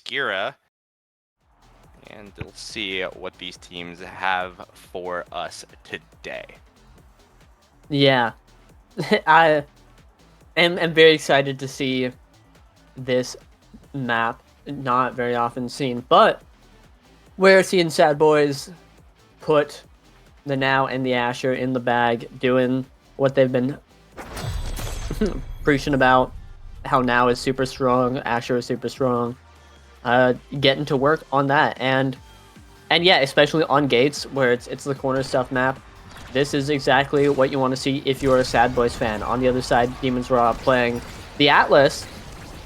Obscura. And we'll see what these teams have for us today. Yeah, I am very excited to see this map. Not very often seen, but we're seeing S.A.D.B.O.I.S put the Now and the Asher in the bag, doing what they've been preaching about. How Now is super strong, Asher is super strong. Getting to work on that, and yeah, especially on gates where it's the corner stuff map. This is exactly what you want to see if you're a S.A.D.B.O.I.S fan. On the other side, Demons RAAAAHH playing the Atlas,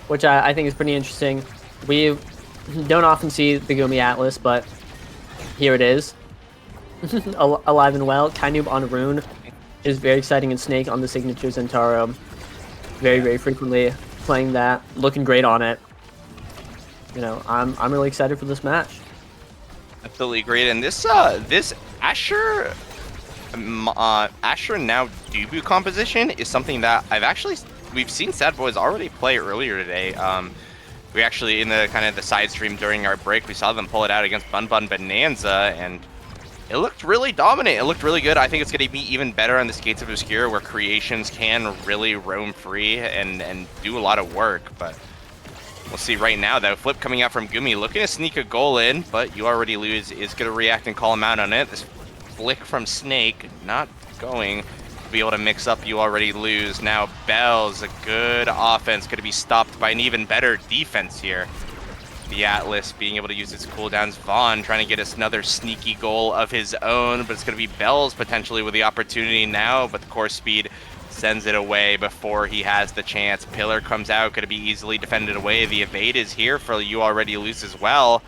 which I think is pretty interesting. We don't often see the Gumi Atlas, but here it is. Alive and well. Kainoob on Rune is very exciting, and Snake on the signature Zentaro. Very frequently playing that. Looking great on it. You know, I'm really excited for this match. Absolutely great. And this Asher now debut composition is something that we've seen S.A.D.B.O.I.S already play earlier today. We actually, in the kind of the side stream during our break, we saw them pull it out against Bun Bun Bonanza, and it looked really dominant. It looked really good. I think it's going to be even better on the Skates of Obscura, where creations can really roam free and do a lot of work. But we'll see right now, though. Flip coming out from Gumi, looking to sneak a goal in, but You Already Lose is going to react and call him out on it. This flick from Snake, not going to be able to mix up You Already Lose. Now B.O.I.S, a good offense, going to be stopped by an even better defense here. The Atlas being able to use its cooldowns. Vaughn trying to get us another sneaky goal of his own, but it's going to be B.O.I.S potentially with the opportunity now, but the core speed sends it away before he has the chance. Pillar comes out, going to be easily defended away. The evade is here for You Already Lose as well.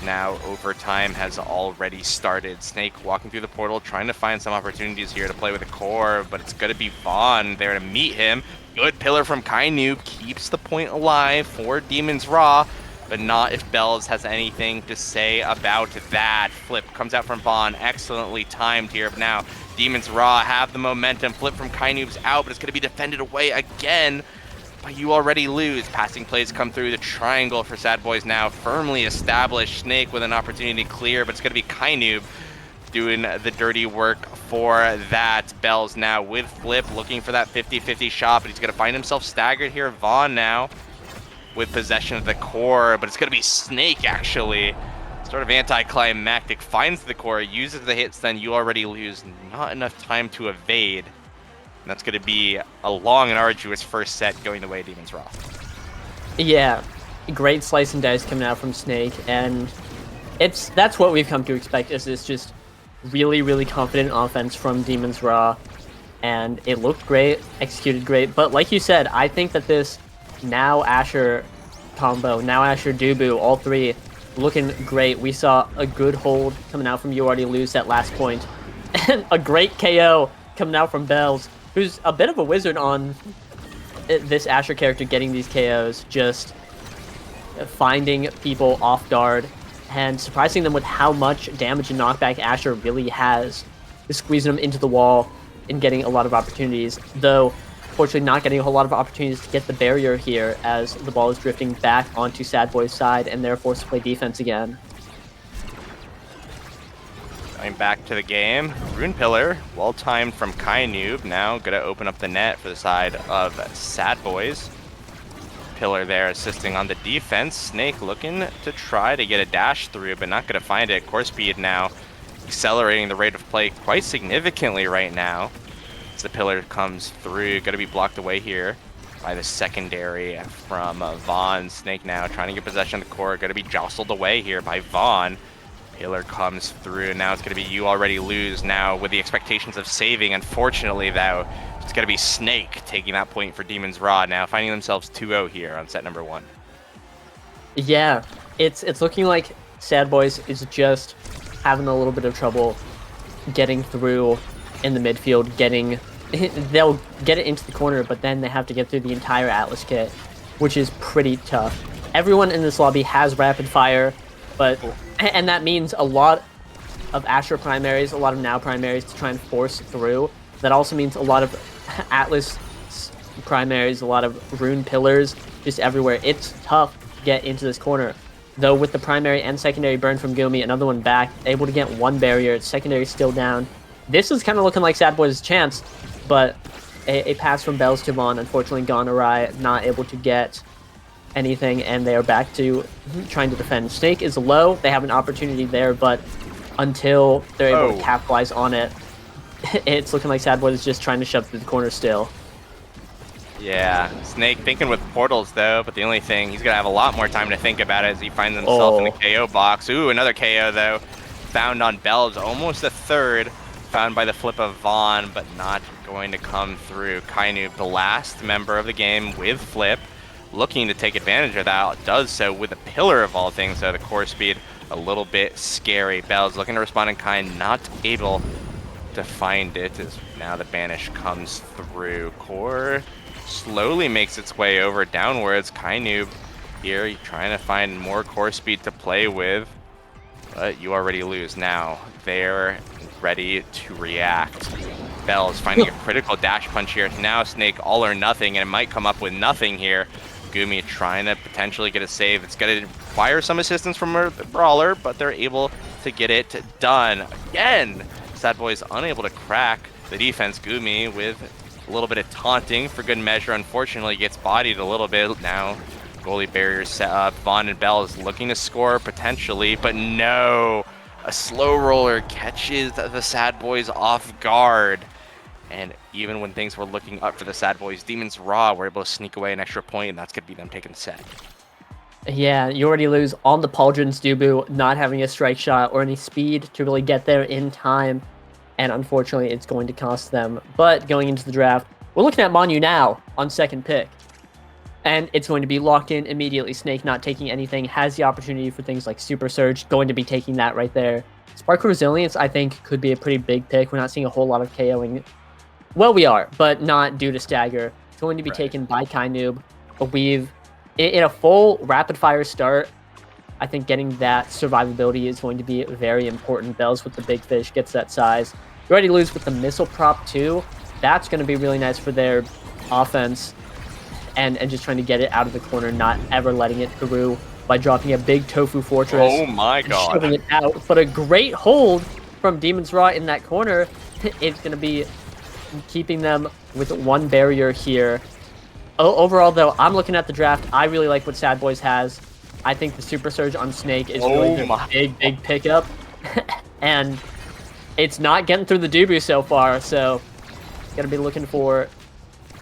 Now overtime has already started. Snake walking through the portal, trying to find some opportunities here to play with the core, but it's going to be Vaughn there to meet him. Good pillar from Kainoob, keeps the point alive for Demons RAAAAHH, but not if B.O.I.S has anything to say about that. Flip comes out from Vaughn, excellently timed here. But now Demons RAAAAHH have the momentum. Flip from Kainoob's out, but it's going to be defended away again. But You Already Lose. Passing plays come through. The triangle for S.A.D.B.O.I.S now firmly established. Snake with an opportunity to clear, but it's going to be Kainoob doing the dirty work for that. B.O.I.S now with Flip, looking for that 50-50 shot, but he's going to find himself staggered here. Vaughn now with possession of the core, but it's going to be Snake actually. Sort of anticlimactic, finds the core, uses the hits, then You Already Lose. Not enough time to evade. And that's going to be a long and arduous first set going the way of Demons RAAAAHH. Yeah, great slice and dice coming out from Snake, and that's what we've come to expect, is this just really confident offense from Demons RAAAAHH, and it looked great, executed great, but like you said, I think that this Now Asher combo, Now Asher Dubu, all three looking great. We saw a good hold coming out from You Already Lose that last point, and a great KO coming out from B.O.I.S, who's a bit of a wizard on this Asher character, getting these KOs, just finding people off guard and surprising them with how much damage and knockback Asher really has, squeezing them into the wall and getting a lot of opportunities, though fortunately not getting a whole lot of opportunities to get the barrier here as the ball is drifting back onto S.A.D.B.O.I.S side and they're forced to play defense again. Going back to the game, Rune Pillar, well timed from Kainoob, now going to open up the net for the side of S.A.D.B.O.I.S. Pillar there assisting on the defense. Snake looking to try to get a dash through, but not going to find it. Core speed now accelerating the rate of play quite significantly right now. As the Pillar comes through, going to be blocked away here by the secondary from Vaughn. Snake now trying to get possession of the core, going to be jostled away here by Vaughn. Pillar comes through, now it's going to be You Already Lose now with the expectations of saving. Unfortunately, though, it's going to be Snake taking that point for Demons RAAAAHH now, finding themselves 2-0 here on set number 1. Yeah, it's looking like S.A.D.B.O.I.S is just having a little bit of trouble getting through in the midfield, they'll get it into the corner, but then they have to get through the entire Atlas kit, which is pretty tough. Everyone in this lobby has rapid fire, and that means a lot of Asher primaries, a lot of Now primaries to try and force through. That also means a lot of Atlas primaries, a lot of Rune Pillars, just everywhere. It's tough get into this corner. Though with the primary and secondary burn from Gumi, another one back, able to get one barrier, secondary still down. This is kind of looking like S.A.D.B.O.I.S' chance, but a pass from B.O.I.S to Vaughn unfortunately gone awry, not able to get anything, and they are back to trying to defend. Snake is low, they have an opportunity there, but until they're able to capitalize on it, it's looking like S.A.D.B.O.I.S is just trying to shove through the corner still. Yeah, Snake thinking with portals though, but the only thing, he's gonna have a lot more time to think about it as he finds himself in the KO box. Ooh, another KO though. Found on B.O.I.S, almost a third. Found by the flip of Vaughn, but not going to come through. Kainoob, the last member of the game with flip, looking to take advantage of that, does so with a pillar of all things, so the core speed a little bit scary. B.O.I.S looking to respond in kind, not able to find it as now the banish comes through. Core slowly makes its way over downwards. Kainoob here trying to find more core speed to play with, but you already lose. Now they're ready to react. B.O.I.S finding a critical dash punch here. Now Snake all or nothing, and it might come up with nothing here. Gumi trying to potentially get a save. It's going to require some assistance from a brawler, but they're able to get it done. Again, S.A.D.B.O.I.S unable to crack the defense. Gumi with a little bit of taunting for good measure. Unfortunately, gets bodied a little bit. Now goalie barriers set up. Vaughn and B.O.I.S looking to score potentially, but no. A slow roller catches the S.A.D.B.O.I.S off guard. And even when things were looking up for the S.A.D.B.O.I.S, Demons Raw were able to sneak away an extra point, and that's going to be them taking the set. Yeah, you already lose on the Pauldron's Dubu, not having a strike shot or any speed to really get there in time. And unfortunately, it's going to cost them. But going into the draft, we're looking at Monu now on second pick. And it's going to be locked in immediately. Snake not taking anything, has the opportunity for things like Super Surge, going to be taking that right there. Spark Resilience, I think, could be a pretty big pick. We're not seeing a whole lot of KOing. Well, we are, but not due to Stagger. It's going to be taken by Kainoob. We've, in a full rapid-fire start, I think getting that survivability is going to be very important. B.O.I.S with the big fish gets that size. You already lose with the missile prop, too. That's going to be really nice for their offense. And just trying to get it out of the corner, not ever letting it through by dropping a big Tofu Fortress. Oh my god. Shoving it out. But a great hold from Demons Raw in that corner. It's going to be keeping them with one barrier here. Overall, though, I'm looking at the draft. I really like what S.A.D.B.O.I.S has. I think the Super Surge on Snake is really a big pickup. And it's not getting through the Dubu so far, so going to be looking for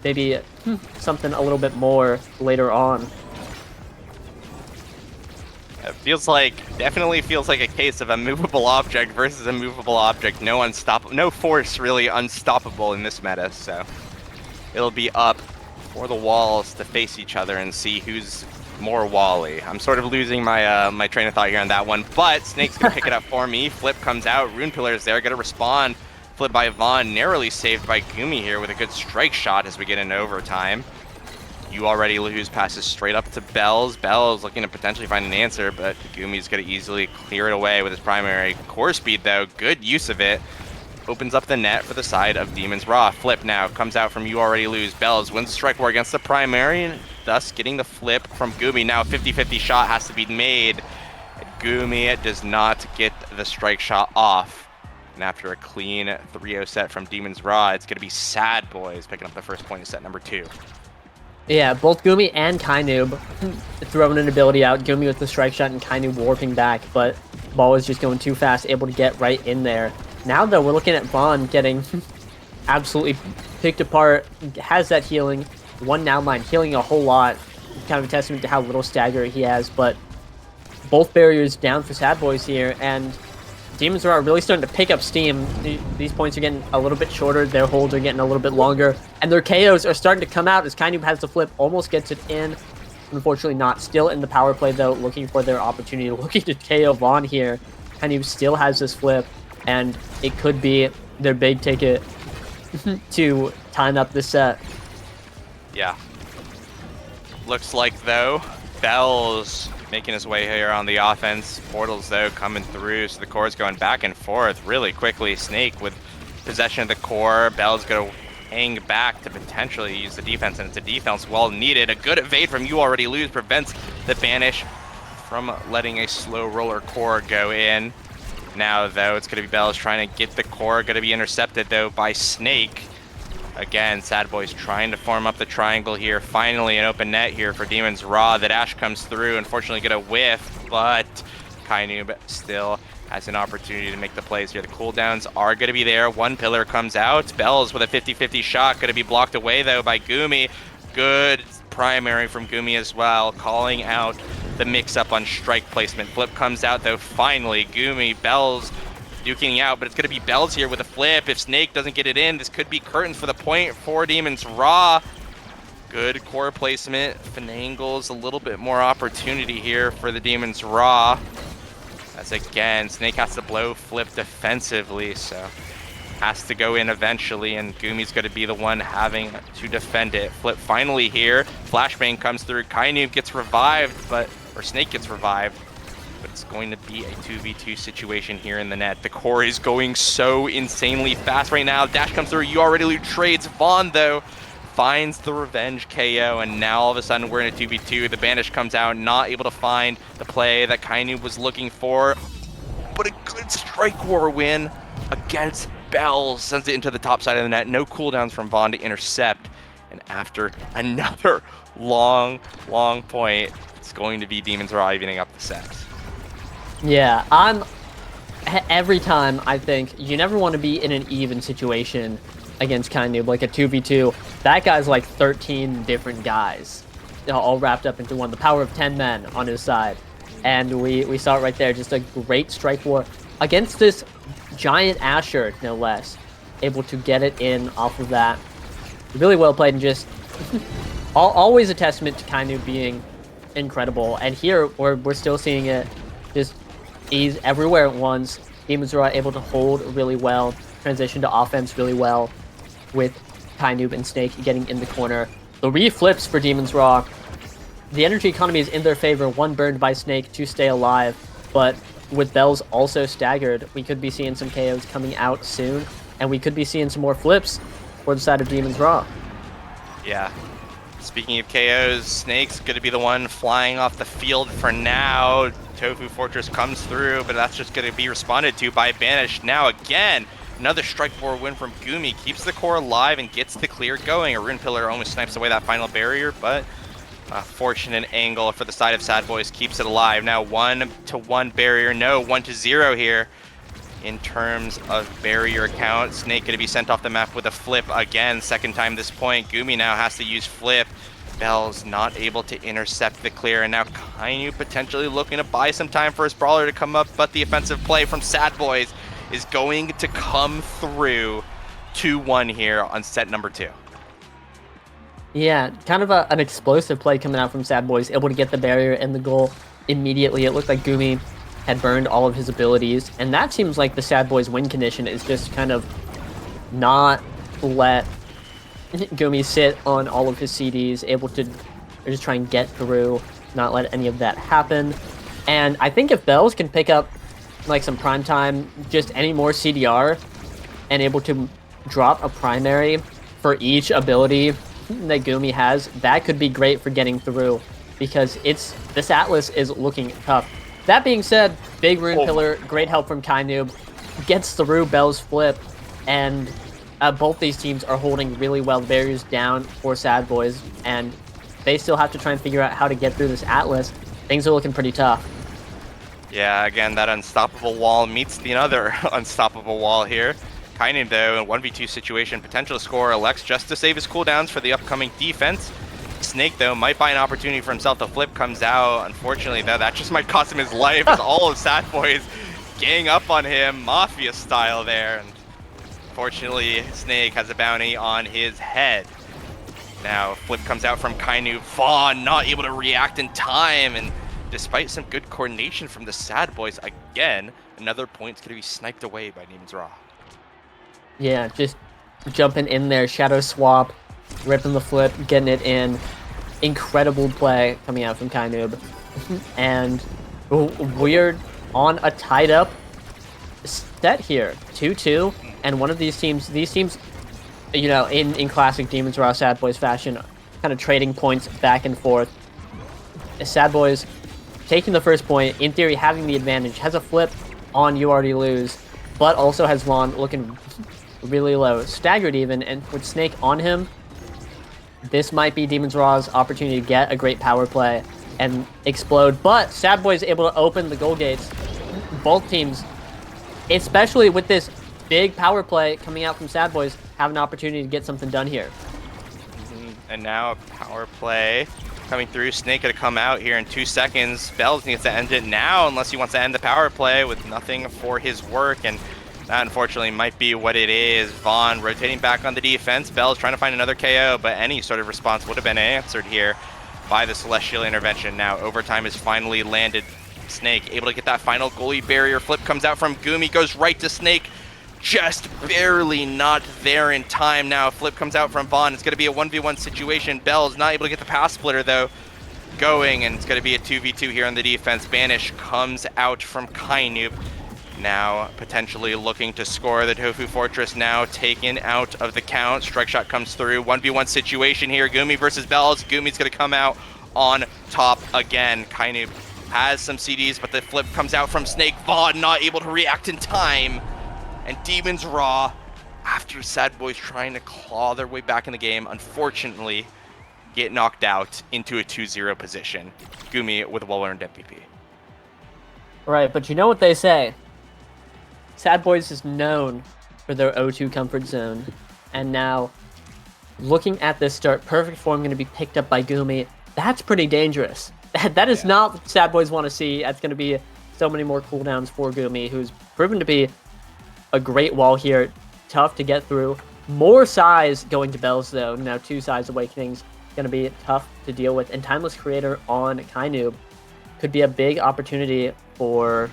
maybe something a little bit more later on. It definitely feels like a case of a movable object versus a movable object. No force really unstoppable in this meta, so it'll be up for the walls to face each other and see who's more Wally. I'm sort of losing my my train of thought here on that one, but Snake's gonna pick it up for me. Flip comes out, Rune Pillar's there, gonna respond. Flip by Vaughn, narrowly saved by Gumi here with a good strike shot as we get into overtime. You already lose, passes straight up to B.O.I.S. B.O.I.S looking to potentially find an answer, but Gumi's gonna easily clear it away with his primary core speed though. Good use of it. Opens up the net for the side of Demons Raw. Flip now comes out from You Already Lose. B.O.I.S wins the strike war against the primary, thus getting the flip from Gumi. Now 50-50 shot has to be made. Gumi does not get the strike shot off. And after a clean 3-0 set from Demons Raw, it's going to be S.A.D.B.O.I.S picking up the first point of set number 2. Yeah, both Gumi and Kainoob throwing an ability out. Gumi with the strike shot and Kainoob warping back, but ball was just going too fast, able to get right in there. Now, though, we're looking at Vaughn getting absolutely picked apart, has that healing. One now line, healing a whole lot. Kind of a testament to how little stagger he has, but both barriers down for S.A.D.B.O.I.S here, and Demons are really starting to pick up steam. These points are getting a little bit shorter, their holds are getting a little bit longer, and their KOs are starting to come out as Kainoob has the flip, almost gets it in. Unfortunately not. Still in the power play, though, looking for their opportunity, looking to KO Vaughn here. Kainoob still has this flip, and it could be their big ticket to time up this set. Yeah. Looks like, though, B.O.I.S making his way here on the offense. Portals, though, coming through, so the core's going back and forth really quickly. Snake with possession of the core. B.O.I.S going to hang back to potentially use the defense, and it's a defense well needed. A good evade from You Already Lose prevents the Banish from letting a slow roller core go in. Now, though, it's going to be B.O.I.S trying to get the core, going to be intercepted, though, by Snake. Again, S.A.D.B.O.I.S trying to form up the triangle here. Finally, an open net here for Demons RAAAAHH. The dash comes through, unfortunately get a whiff, but Kainoob still has an opportunity to make the plays here. The cooldowns are going to be there. One pillar comes out. Bells with a 50-50 shot. Going to be blocked away, though, by Goomy. Good primary from Goomy as well, calling out the mix-up on strike placement. Flip comes out, though, finally. Goomy, Bells duking out, but it's going to be Bells here with a flip. If Snake doesn't get it in, this could be curtains for the point for Demons RAAAAHH. Good core placement. Finangles a little bit more opportunity here for the Demons RAAAAHH. As again, Snake has to blow Flip defensively, so has to go in eventually, and Goomy's going to be the one having to defend it. Flip finally here. Flashbang comes through. Kainoob gets revived, or Snake gets revived, but it's going to be a 2v2 situation here in the net. The core is going so insanely fast right now. Dash comes through. You Already Lose trades. Vaughn, though, finds the revenge KO, and now all of a sudden we're in a 2v2. The Banish comes out, not able to find the play that Kainoob was looking for, but a good strike war win against Bells. Sends it into the top side of the net. No cooldowns from Vaughn to intercept, and after another long point, it's going to be Demons RAAAAHH evening up the sets. Yeah, every time I think you never want to be in an even situation against Kainoob, like a 2v2. That guy's like 13 different guys, all wrapped up into one. The power of 10 men on his side. And we saw it right there, just a great strike war against this giant Asher, no less. Able to get it in off of that. Really well played, and just always a testament to Kainoob being incredible. And here, we're still seeing it just ease everywhere at once. Demons RAAAAHH able to hold really well, transition to offense really well, with Kainoob and Snake getting in the corner. The re-flips for Demons RAAAAHH. The energy economy is in their favor. One burned by Snake to stay alive, but with Bells also staggered, we could be seeing some KOs coming out soon, and we could be seeing some more flips for the side of Demons RAAAAHH. Yeah. Speaking of KOs, Snake's going to be the one flying off the field for now. Tofu Fortress comes through, but that's just going to be responded to by Banish. Now again, another strike war win from Goomy. Keeps the core alive and gets the clear going. A Rune Pillar almost snipes away that final barrier, but a fortunate angle for the side of S.A.D.B.O.I.S keeps it alive. Now 1-to-1 barrier. No, 1-to-0 here in terms of barrier count. Snake going to be sent off the map with a flip again. Second time this point. Goomy now has to use flip. Bells not able to intercept the clear, and now Kainoob potentially looking to buy some time for his brawler to come up, but the offensive play from S.A.D.B.O.I.S is going to come through. 2-1 here on set number 2. Yeah, kind of an explosive play coming out from S.A.D.B.O.I.S, able to get the barrier and the goal immediately. It looked like Goomy had burned all of his abilities, and that seems like the S.A.D.B.O.I.S win condition is just kind of not let Goomy sit on all of his CDs, able to just try and get through, not let any of that happen. And I think if Bells can pick up like some prime time, just any more CDR, and able to drop a primary for each ability that Goomy has, that could be great for getting through, because this Atlas is looking tough. That being said, big Rune Pillar, great help from Kainoob, gets through Bells flip, and both these teams are holding really well. The barriers down for S.A.D.B.O.I.S, and they still have to try and figure out how to get through this Atlas. Things are looking pretty tough. Yeah, again, that unstoppable wall meets the other unstoppable wall here. Kainoob, though, in a 1v2 situation, potential score, elects just to save his cooldowns for the upcoming defense. Snake, though, might buy an opportunity for himself. The flip comes out. Unfortunately, though, that just might cost him his life, as all of S.A.D.B.O.I.S gang up on him, Mafia style there. And fortunately, Snake has a bounty on his head. Now, flip comes out from Kainoob. Vaughn not able to react in time, and despite some good coordination from the S.A.D.B.O.I.S, again, another point's going to be sniped away by Demons RAAAAHH. Yeah, just jumping in there, shadow swap, ripping the flip, getting it in. Incredible play coming out from Kainoob. And we're on a tied up set here, 2-2, and one of these teams you know, in classic Demons Raw S.A.D.B.O.I.S fashion, kind of trading points back and forth. S.A.D.B.O.I.S taking the first point, in theory having the advantage, has a flip on You Already Lose, but also has Vaughn looking really low, staggered even, and with Snake on him, this might be Demons Raw's opportunity to get a great power play and explode, but S.A.D.B.O.I is able to open the goal gates. Both teams, especially with this big power play coming out from S.A.D.B.O.I s, have an opportunity to get something done here. And now a power play coming through. Snake gonna come out here in 2 seconds. B.O.I.S needs to end it now unless he wants to end the power play with nothing for his work, and that unfortunately might be what it is. Vaughn rotating back on the defense. B.O.I.S trying to find another KO, but any sort of response would have been answered here by the Celestial intervention. Now overtime is finally landed. Snake able to get that final goalie barrier. Flip comes out from Gumi, goes right to Snake. Just barely not there in time now. Flip comes out from Vaughn. It's going to be a 1v1 situation. B.O.I.S not able to get the pass splitter though going, and it's going to be a 2v2 here on the defense. Banish comes out from Kainoob. Now potentially looking to score. The Tofu Fortress now taken out of the count. Strike shot comes through. 1v1 situation here. Gumi versus B.O.I.S. Gumi's going to come out on top again. Kainoob has some CDs, but the flip comes out from Snake. Vaughn not able to react in time. And Demons Raw, after S.A.D.B.O.I s trying to claw their way back in the game, unfortunately get knocked out into a 2-0 position. Gumi with a well-earned MVP. Right, but you know what they say. S.A.D.B.O.I s is known for their O2 comfort zone. And now, looking at this start, perfect form going to be picked up by Gumi. That's pretty dangerous. That is not what S.A.D.B.O.I s want to see. That's going to be so many more cooldowns for Gumi, who's proven to be a great wall here, tough to get through. More size going to B.O.I s though. Now 2 size awakenings going to be tough to deal with. And Timeless Creator on Kainoob could be a big opportunity for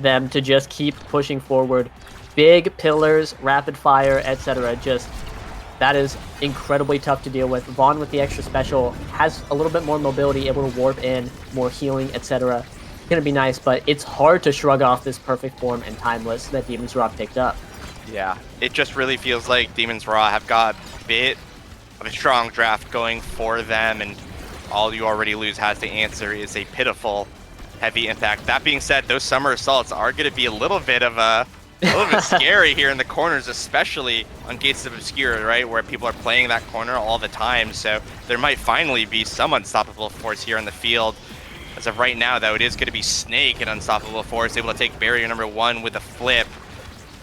them to just keep pushing forward. Big pillars, rapid fire, etc. Just, that is incredibly tough to deal with. Vaughn with the extra special has a little bit more mobility, able to warp in, more healing, etc. Gonna be nice, but it's hard to shrug off this perfect form and Timeless that Demons Raw picked up. Yeah, it just really feels like Demons Raw have got a bit of a strong draft going for them, and all You Already Lose has to answer is a pitiful heavy impact. That being said, those summer assaults are going to be a little bit scary here in the corners, especially on Gates of Obscura, right, where people are playing that corner all the time. So there might finally be some unstoppable force here in the field. As of right now, though, it is going to be Snake, an unstoppable force, able to take barrier number 1 with a flip.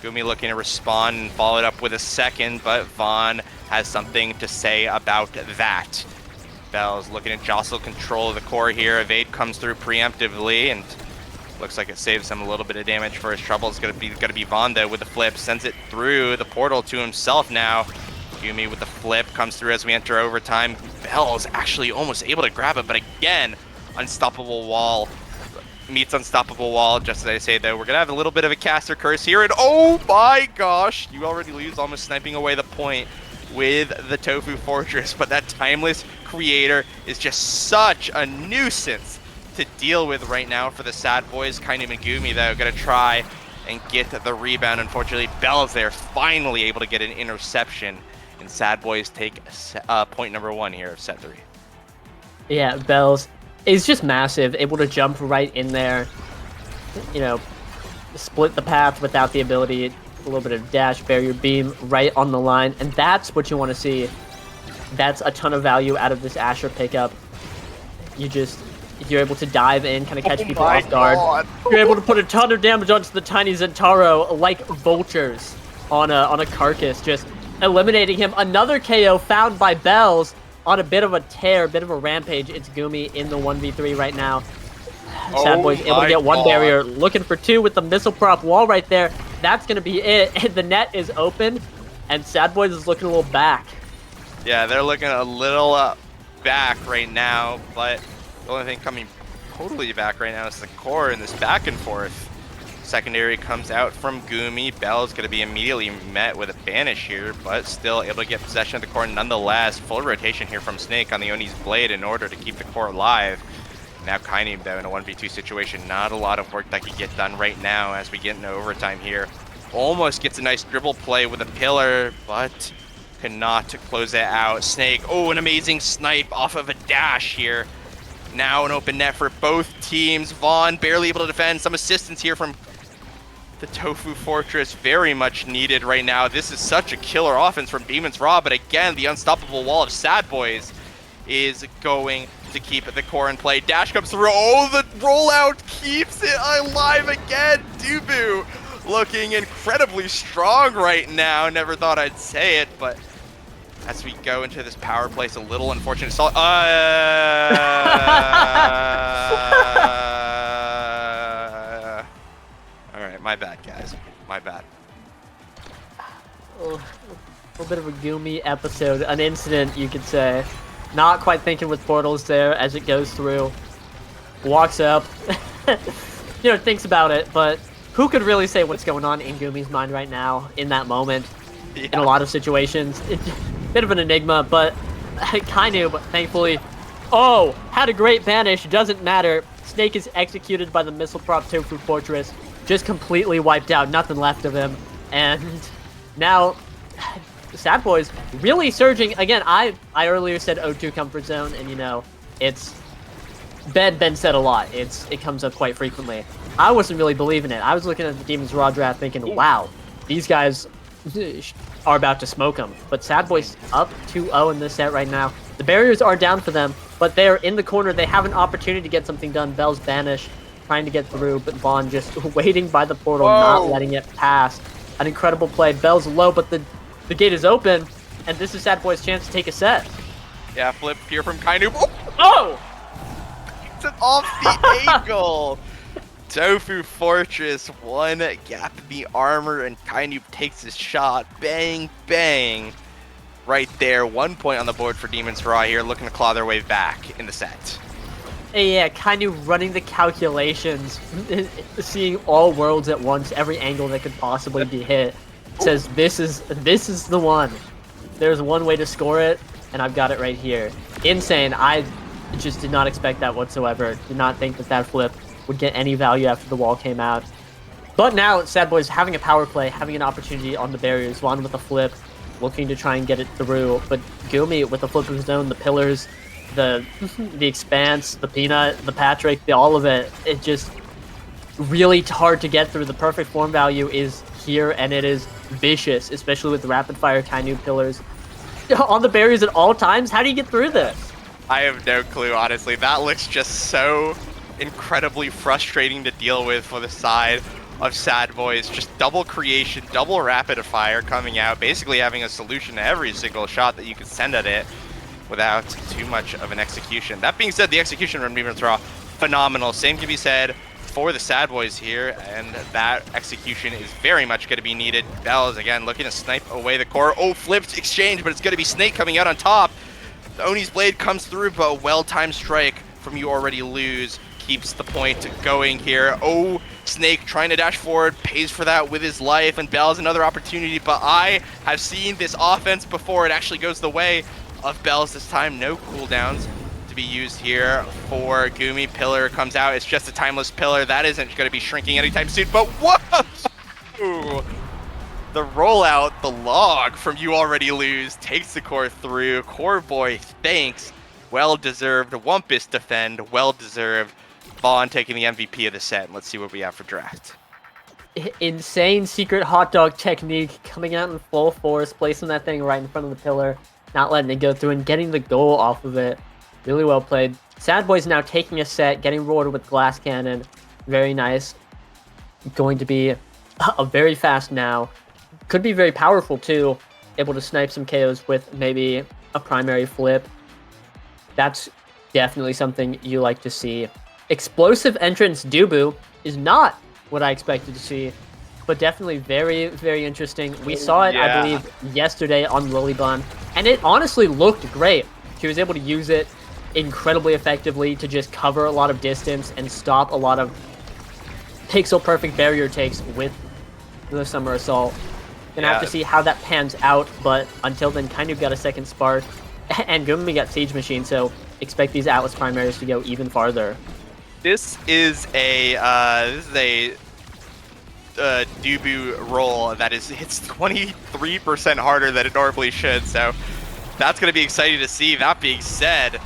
Gumi looking to respond and follow it up with a second, but Vaughn has something to say about that. B.O.I.S looking to jostle control of the core here. Evade comes through preemptively, and looks like it saves him a little bit of damage for his trouble. It's going to be Vaughn, though, with the flip. Sends it through the portal to himself now. Gumi with the flip comes through as we enter overtime. B.O.I.S actually almost able to grab it, but again, unstoppable wall meets unstoppable wall. Just as I say, though, we're gonna have a little bit of a caster curse here, and oh my gosh, You Already Lose almost sniping away the point with the Tofu Fortress, but that Timeless Creator is just such a nuisance to deal with right now for the S.A.D.B.O.I s. Kainoob and Gumi, though, gonna try and get the rebound. Unfortunately, B.O.I.S there, finally able to get an interception, and S.A.D.B.O.I s take point number 1 here of set 3. Yeah, B.O.I s is just massive, able to jump right in there, you know, split the path without the ability, a little bit of dash, barrier, beam right on the line, and that's what you want to see. That's a ton of value out of this Asher pickup. You're able to dive in, kind of catch people off guard. You're able to put a ton of damage onto the tiny Zentaro like vultures on a carcass, just eliminating him. Another KO found by B.O.I s on a bit of a tear, bit of a rampage. It's Gumi in the 1v3 right now. S.A.D.B.O.I s able to get 1 barrier, looking for 2 with the missile prop wall right there. That's going to be it. The net is open, and S.A.D.B.O.I s is looking a little back. Yeah, they're looking a little back right now, but the only thing coming totally back right now is the core in this back and forth. Secondary comes out from Gumi. B.O.I s going to be immediately met with a banish here, but still able to get possession of the core nonetheless. Full rotation here from Snake on the Oni's blade in order to keep the core alive. Now Kainoob, though, in a 1v2 situation. Not a lot of work that could get done right now as we get into overtime here. Almost gets a nice dribble play with a pillar, but cannot close it out. Snake, oh, an amazing snipe off of a dash here. Now an open net for both teams. Vaughn barely able to defend. Some assistance here from the Tofu Fortress, very much needed right now. This is such a killer offense from Demons Raw, but again, the unstoppable wall of S.A.D.B.O.I.S is going to keep the core in play. Dash comes through. Oh, the rollout keeps it alive again. Dubu looking incredibly strong right now. Never thought I'd say it, but as we go into this power play, it's a little unfortunate. All right, my bad, guys. My bad. Oh, a little bit of a gloomy episode, an incident, you could say. Not quite thinking with portals there as it goes through. Walks up, thinks about it, but who could really say what's going on in Gumi's mind right now in that moment? Yeah. In a lot of situations. Bit of an enigma, but Kainu, thankfully, had a great banish, doesn't matter. Snake is executed by the missile prop Tofu Fortress, just completely wiped out, nothing left of him. And now S.A.D.B.O.I.S really surging. Again, I earlier said O2 comfort zone, and it's been said a lot. It comes up quite frequently. I wasn't really believing it. I was looking at the Demons Raw draft thinking, wow, these guys are about to smoke them. But S.A.D.B.O.I.S up 2-0 in this set right now. The barriers are down for them, but they're in the corner. They have an opportunity to get something done. Bell's banish, trying to get through, but Vaughn just waiting by the portal, not letting it pass. An incredible play. Bell's low, but the gate is open, and this is S.A.D.B.O.I.S chance to take a set. Yeah, flip here from Kainu. Oh! It's an off the angle. Tofu Fortress, one gap in the armor, and Kainu takes his shot. Bang, bang. Right there, 1 point on the board for Demons Raw here, looking to claw their way back in the set. Yeah, Kainu running the calculations, seeing all worlds at once, every angle that could possibly be hit. Says this is the one. There's one way to score it, and I've got it right here. Insane. I just did not expect that whatsoever. Did not think that flip would get any value after the wall came out. But now S.A.D.B.O.I.S having a power play, having an opportunity on the barriers. Vaughn with a flip, looking to try and get it through. But Gumi with the flip of his own, the pillars, the expanse, the peanut, the Patrick, all of it. It just really hard to get through. The perfect form value is here, and it is vicious, especially with the rapid fire Kainu pillars on the barriers at all times. How do you get through this? I have no clue, honestly. That looks just so incredibly frustrating to deal with for the side of S.A.D.B.O.I.S. Just double creation, double rapid fire coming out, basically having a solution to every single shot that you could send at it without too much of an execution. That being said, the execution from Demons Raw, phenomenal. Same can be said for the S.A.D.B.O.I.S here, and that execution is very much going to be needed. Bells, again, looking to snipe away the core. Oh, flipped exchange, but it's going to be Snake coming out on top. The Oni's blade comes through, but a well-timed strike from You Already Lose keeps the point going here. Oh, Snake trying to dash forward, pays for that with his life, and Bells another opportunity, but I have seen this offense before. It actually goes the way of Bells this time. No cooldowns to be used here for Gumi. Pillar comes out. It's just a timeless pillar. That isn't going to be shrinking anytime soon, but whoa! The rollout, the log from You Already Lose takes the core through. Core boy, thanks. Well-deserved. Wumpus defend. Well-deserved. Vaughn taking the MVP of the set. Let's see what we have for draft. Insane secret hot dog technique coming out in full force, placing that thing right in front of the pillar, not letting it go through, and getting the goal off of it. Really well played. S.A.D.B.O.I.S now taking a set, getting roared with glass cannon. Very nice. Going to be a very fast now. Could be very powerful too. Able to snipe some KOs with maybe a primary flip. That's definitely something you like to see. Explosive entrance Dubu is not what I expected to see, but definitely very, very interesting. We saw it, I believe, yesterday on Lilybun, and it honestly looked great. She was able to use it incredibly effectively to just cover a lot of distance and stop a lot of pixel-perfect barrier takes with the Summer Assault. Gonna have to see how that pans out, but until then, kind of got a second spark, and Gumi got Siege Machine, so expect these Atlas primaries to go even farther. This is a Dubu roll that hits 23% harder than it normally should. So that's going to be exciting to see. That being said,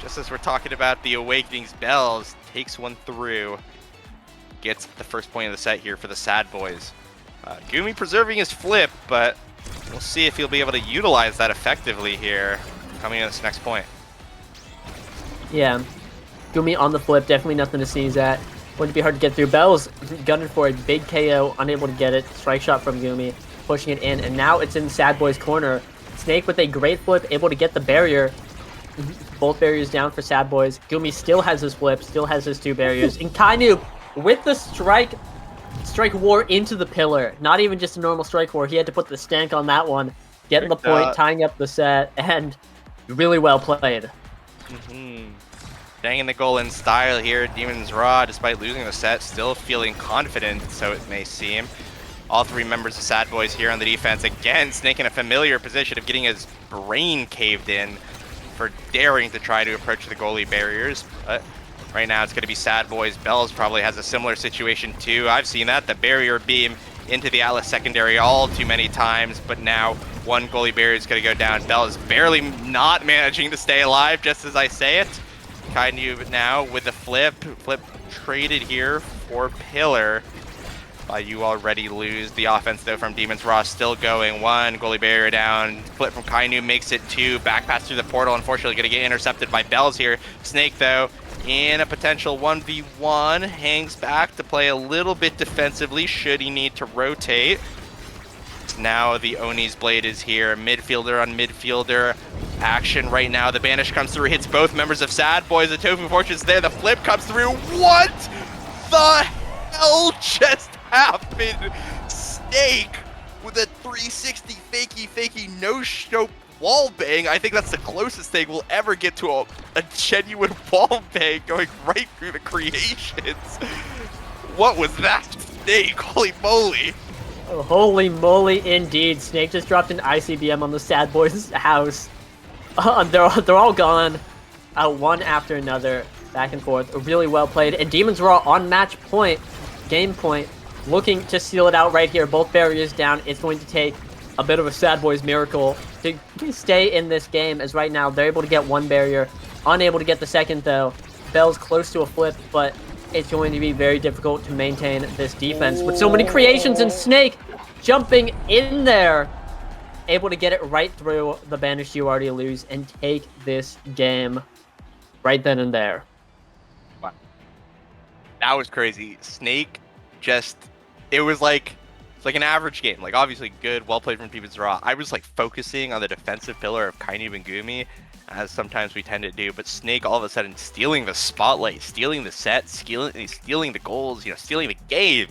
just as we're talking about the Awakening's bells, takes one through, gets the first point of the set here for the S.A.D.B.O.I.S. Gumi preserving his flip, but we'll see if he'll be able to utilize that effectively here coming in this next point. Yeah, Gumi on the flip, definitely nothing to sneeze at. Going to be hard to get through. Bells gunning for a big KO, unable to get it. Strike shot from Gumi, pushing it in, and now it's in S.A.D.B.O.I.S corner. Snake with a great flip, able to get the barrier. Both barriers down for S.A.D.B.O.I.S. Gumi still has his flip, still has his two barriers. And Kainu with the strike war into the pillar. Not even just a normal strike war. He had to put the stank on that one, getting the point, tying up the set, and really well played. Staying in the goal in style here, Demons RAAAAHH, despite losing the set, still feeling confident, so it may seem. All three members of S.A.D.B.O.I.S here on the defense. Again, Snake in a familiar position of getting his brain caved in for daring to try to approach the goalie barriers. But right now it's going to be S.A.D.B.O.I.S. Bells probably has a similar situation too. I've seen that, the barrier beam into the Atlas secondary all too many times, but now one goalie barrier is going to go down. Bells barely not managing to stay alive, just as I say it. Kainu now with the flip traded here for pillar. You already lose. The offense though from Demons RAAAAHH still going. One goalie barrier down. Flip from Kainu makes it two. Back pass through the portal. Unfortunately going to get intercepted by Bells here. Snake though in a potential 1v1 hangs back to play a little bit defensively should he need to rotate. Now the Oni's blade is here. Midfielder on midfielder action right now. The banish comes through, hits both members of S.A.D.B.O.I.S. The Tofu Fortune's there. The flip comes through. What the hell just happened? Snake with a 360 fakey no-scope wall bang. I think that's the closest thing we'll ever get to a genuine wall bang going right through the creations. What was that, Snake? Holy moly. Oh, holy moly, indeed. Snake just dropped an ICBM on the S.A.D.B.O.I.S house. They're all gone. One after another, back and forth. Really well played. And Demons RAAAAHH on match point, game point, looking to seal it out right here. Both barriers down. It's going to take a bit of a S.A.D.B.O.I.S miracle to stay in this game, as right now they're able to get one barrier, unable to get the second though. Bell's close to a flip, but it's going to be very difficult to maintain this defense with so many creations, and Snake jumping in there, able to get it right through the banish you already lose and take this game right then and there. Wow. That was crazy. Snake just, it was like an average game. Like obviously good, well played from Demons RAAAAHH. I was like focusing on the defensive pillar of Kainu and Gumi, as sometimes we tend to do, but Snake all of a sudden stealing the spotlight, stealing the set, stealing the goals, you know, stealing the game.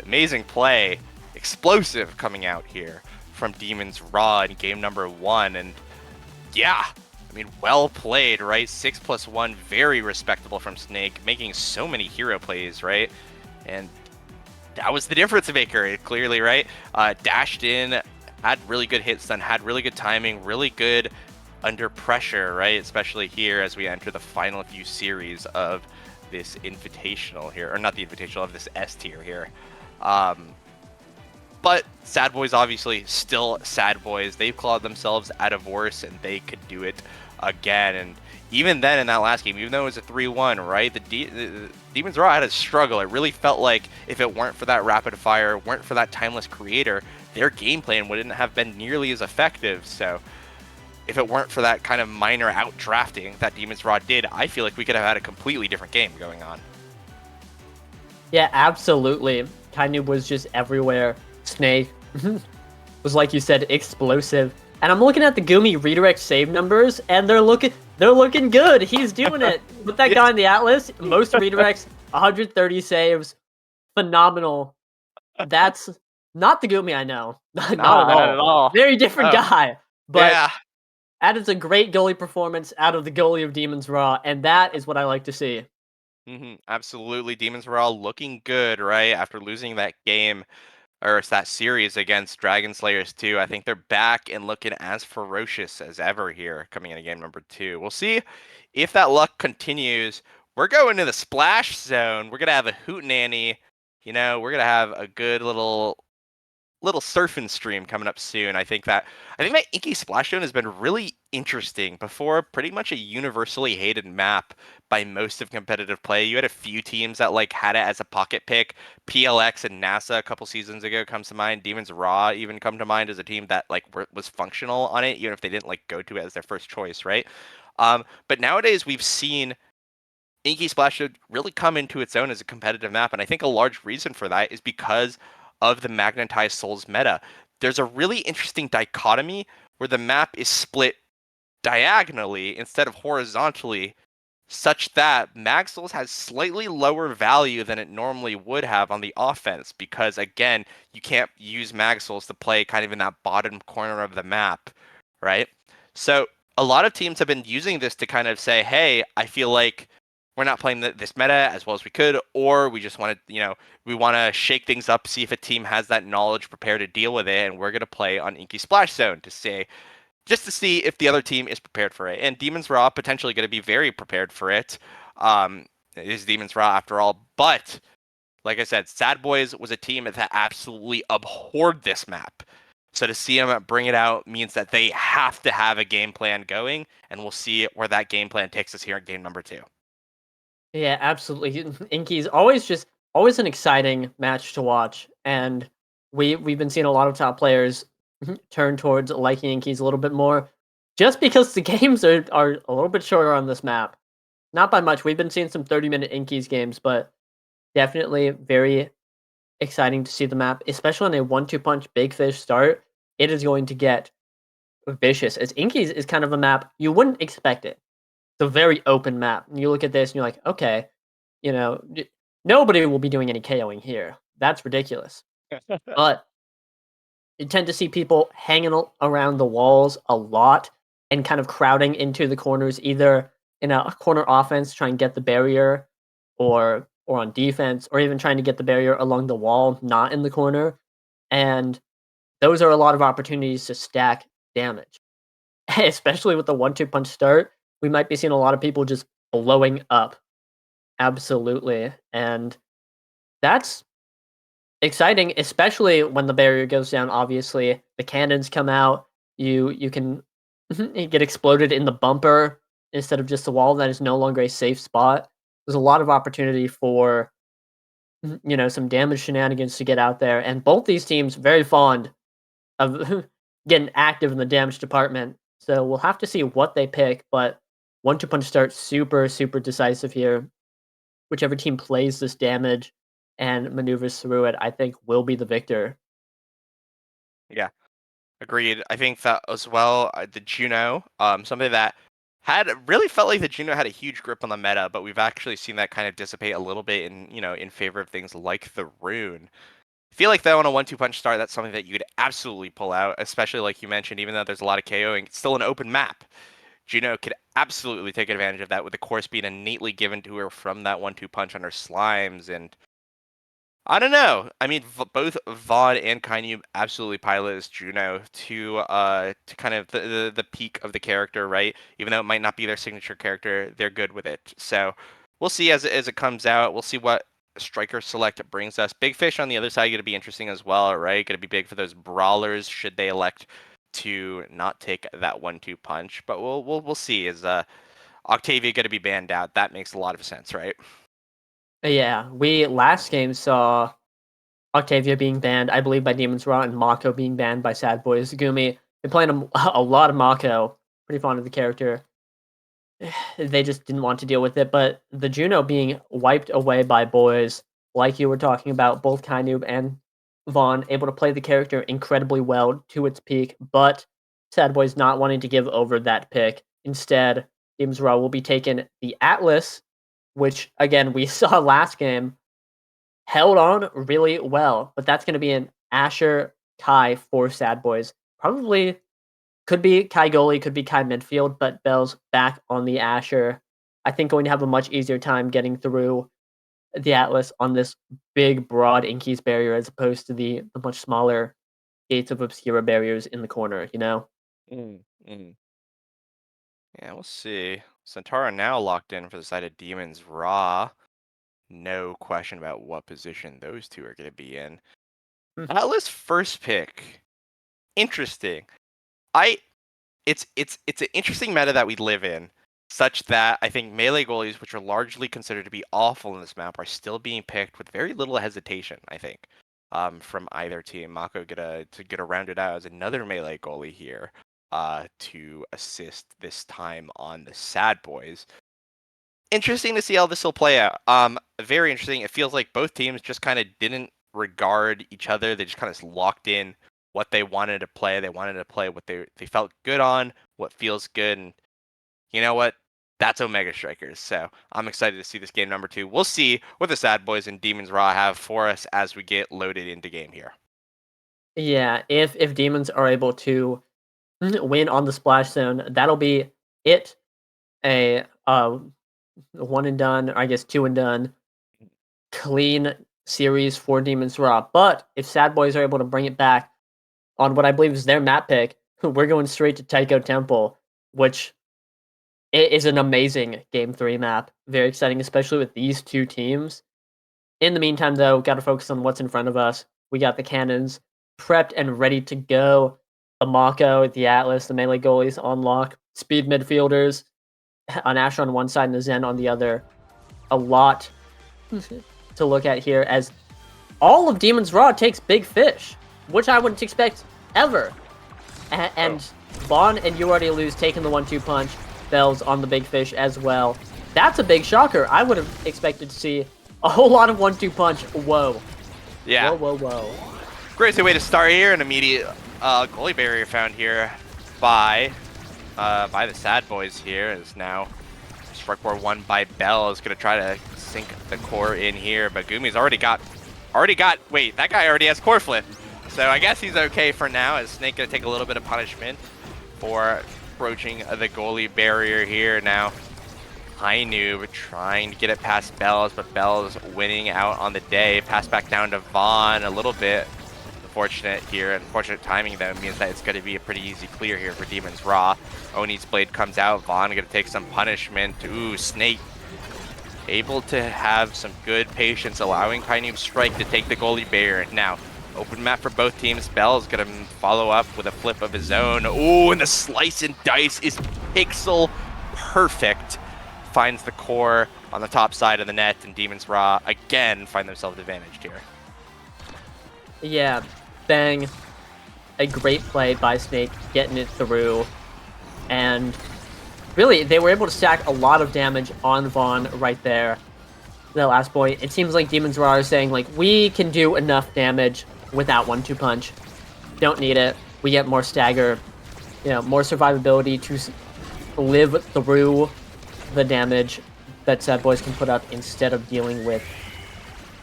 Amazing play, explosive coming out here from Demons RAAAAHH in game number 1, and yeah, I mean, well played, right? 6+1, very respectable from Snake, making so many hero plays, right? And that was the difference maker, clearly, right? Dashed in, had really good hit stun, had really good timing, really good under pressure, right? Especially here as we enter the final few series of this invitational here, or not the invitational, of this S tier here. But S.A.D.B.O.I.S obviously still S.A.D.B.O.I.S. They've clawed themselves out of worse, and they could do it again. And even then in that last game, even though it was a 3-1, right? The Demons RAAAAHH had a struggle. It really felt like if it weren't for that rapid fire, weren't for that timeless creator, their game plan wouldn't have been nearly as effective. So if it weren't for that kind of minor outdrafting that Demons RAAAAHH did, I feel like we could have had a completely different game going on. Yeah, absolutely. Kainu was just everywhere. Snake was, like you said, explosive. And I'm looking at the Gumi redirect save numbers, and they're looking good. He's doing it. With that guy in the Atlas, most redirects, 130 saves. Phenomenal. That's not the Gumi I know. Not at all. Very different guy. But yeah, that is a great goalie performance out of the goalie of Demons RAAAAHH, and that is what I like to see. Absolutely. Demons RAAAAHH looking good, right? After losing that game, or it's that series against Dragon Slayers 2. I think they're back and looking as ferocious as ever here coming into game number 2. We'll see if that luck continues. We're going to the splash zone. We're going to have a hootenanny we're gonna have a good little surfing stream coming up soon. I think that Inky Splashdown has been really interesting. Before, pretty much a universally hated map by most of competitive play. You had a few teams that like had it as a pocket pick. PLX and NASA a couple seasons ago comes to mind. Demons Raw even come to mind as a team that like was functional on it, even if they didn't like go to it as their first choice, right? But nowadays we've seen Inky Splash should really come into its own as a competitive map, and I think a large reason for that is because of the Magnetized Souls meta. There's a really interesting dichotomy where the map is split diagonally instead of horizontally, such that Mag Souls has slightly lower value than it normally would have on the offense, because again, you can't use Mag Souls to play kind of in that bottom corner of the map, right? So a lot of teams have been using this to kind of say, hey, I feel like we're not playing this meta as well as we could, or we just want to, we want to shake things up, see if a team has that knowledge prepared to deal with it, and we're going to play on Inky Splash Zone to say, just to see if the other team is prepared for it. And Demons Raw potentially going to be very prepared for it. It is Demons Raw after all, but like I said, S.A.D.B.O.I.S was a team that absolutely abhorred this map. So to see them bring it out means that they have to have a game plan going, and we'll see where that game plan takes us here in game number 2. Yeah, absolutely. Inky's always an exciting match to watch, and we've been seeing a lot of top players turn towards liking Inky's a little bit more, just because the games are a little bit shorter on this map. Not by much. We've been seeing some 30-minute Inky's games, but definitely very exciting to see the map, especially on a 1-2 punch big fish start. It is going to get vicious. As Inky's is kind of a map you wouldn't expect it. It's a very open map. And you look at this and you're like, okay, you know, nobody will be doing any KOing here. That's ridiculous. But you tend to see people hanging around the walls a lot and kind of crowding into the corners, either in a corner offense, try and get the barrier, or on defense, or even trying to get the barrier along the wall, not in the corner. And those are a lot of opportunities to stack damage, especially with the 1-2 punch start. We might be seeing a lot of people just blowing up. Absolutely. And that's exciting, especially when the barrier goes down. Obviously, the cannons come out. You can you get exploded in the bumper instead of just the wall. That is no longer a safe spot. There's a lot of opportunity for some damage shenanigans to get out there, and both these teams very fond of getting active in the damage department. So we'll have to see what they pick. But 1-2 punch start super decisive here. Whichever team plays this damage and maneuvers through it, I think will be the victor. Yeah, agreed. I think that as well, the Juno, something that had really felt like the Juno had a huge grip on the meta, but we've actually seen that kind of dissipate a little bit in favor of things like the Rune. I feel like though on a 1-2 punch start, that's something that you could absolutely pull out, especially like you mentioned, even though there's a lot of KOing, it's still an open map. Juno could absolutely take advantage of that with the course being innately given to her from that 1-2 punch on her slimes, and I don't know. I mean, both Vaughn and Kainu absolutely pilot as Juno to kind of the peak of the character, right? Even though it might not be their signature character, they're good with it. So we'll see as it comes out. We'll see what striker select brings us. Big Fish on the other side going to be interesting as well, right? Going to be big for those brawlers should they elect to not take that 1-2 punch. But we'll see. Is Octavia going to be banned out? That makes a lot of sense, right? Yeah, we last game saw Octavia being banned, I believe, by Demon's Raw, and Mako being banned by S.A.D.B.O.I.S. Gumi. Been playing a lot of Mako. Pretty fond of the character. They just didn't want to deal with it. But the Juno being wiped away by boys, like you were talking about, both Kainoob and Vaughn able to play the character incredibly well to its peak, but S.A.D.B.O.I.S not wanting to give over that pick. Instead, Demon's Raw will be taking the Atlas, which again we saw last game held on really well, but that's going to be an Asher Kai for S.A.D.B.O.I.S. Probably could be Kai goalie, could be Kai midfield, but Bell's back on the Asher. I think going to have a much easier time getting through the Atlas on this big, broad Inky's barrier as opposed to the much smaller Gates of Obscura barriers in the corner, you know? Mm, mm. Yeah, we'll see. Centaura now locked in for the side of Demons Raw. No question about what position those two are going to be in. Hmm. Atlas first pick. Interesting. It's an interesting meta that we live in, such that I think melee goalies, which are largely considered to be awful in this map, are still being picked with very little hesitation. I think, from either team. Mako to get rounded out as another melee goalie here, to assist this time on the S.A.D.B.O.I.S. Interesting to see how this will play out. Very interesting. It feels like both teams just kind of didn't regard each other. They just kind of locked in what they wanted to play. They wanted to play what they felt good on, what feels good, and you know what? That's Omega Strikers. So I'm excited to see this game number 2. We'll see what the S.A.D.B.O.I.S and Demons Raw have for us as we get loaded into game here. Yeah, if Demons are able to win on the splash zone, that'll be it. A one and done, or I guess two and done, clean series for Demons Raw. But if S.A.D.B.O.I.S are able to bring it back on what I believe is their map pick, we're going straight to Taiko Temple, which is an amazing Game 3 map. Very exciting, especially with these two teams. In the meantime, though, got to focus on what's in front of us. We got the cannons prepped and ready to go. The Mako, the Atlas, the melee goalies on lock. Speed midfielders, an Asher on one side and a Zen on the other. A lot to look at here as all of Demon's Raw takes big fish, which I wouldn't expect ever. And Vaughn and You Already Lose taking the 1-2 punch. Bells on the big fish as well. That's a big shocker. I would have expected to see a whole lot of 1-2 punch. Whoa. Yeah. Whoa. Great way to start here. An immediate goalie barrier found here by the S.A.D.B.O.I.S here. Is now strike board 1 by Bell is going to try to sink the core in here, but Gumi's already got. Wait, that guy already has core flip, so I guess he's okay for now. As Snake going to take a little bit of punishment for approaching the goalie barrier here now. High Noob trying to get it past Bells, but Bells winning out on the day. Pass back down to Vaughn a little bit. Unfortunate here. Unfortunate timing, though, means that it's going to be a pretty easy clear here for Demons Raw. Oni's blade comes out. Vaughn going to take some punishment. Ooh, Snake able to have some good patience, allowing High Noob Strike to take the goalie barrier. Now, open map for both teams. Bell's going to follow up with a flip of his own. Ooh, and the slice and dice is pixel perfect. Finds the core on the top side of the net, and Demons Raw again find themselves advantaged here. Yeah, bang. A great play by Snake, getting it through. And really, they were able to stack a lot of damage on Vaughn right there. The last point. It seems like Demons Raw are saying, like, we can do enough damage without 1-2 punch. Don't need it. We get more stagger, more survivability to live through the damage that S.A.D.B.O.I.S can put up instead of dealing with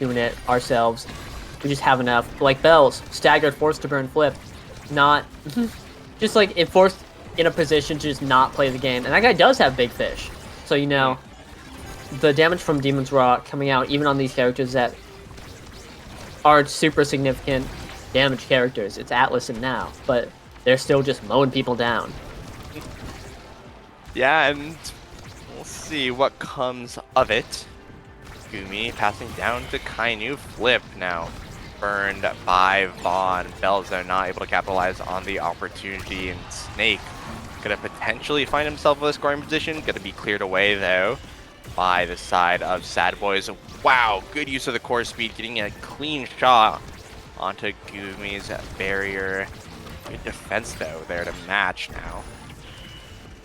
doing it ourselves. We just have enough. Like Bells, staggered, forced to burn, flip. Not just like it forced in a position to just not play the game. And that guy does have big fish. So the damage from Demons Raw coming out even on these characters that are super significant damage characters. It's Atlas and Now, but they're still just mowing people down. Yeah, and we'll see what comes of it. Gumi passing down to Kainu. Flip now burned by Vaughn. Bells are not able to capitalize on the opportunity, and Snake gonna potentially find himself in a scoring position. Gonna be cleared away though by the side of S.A.D.B.O.I.S. Wow, good use of the core speed, getting a clean shot onto Gumi's barrier. Good defense though there to match now.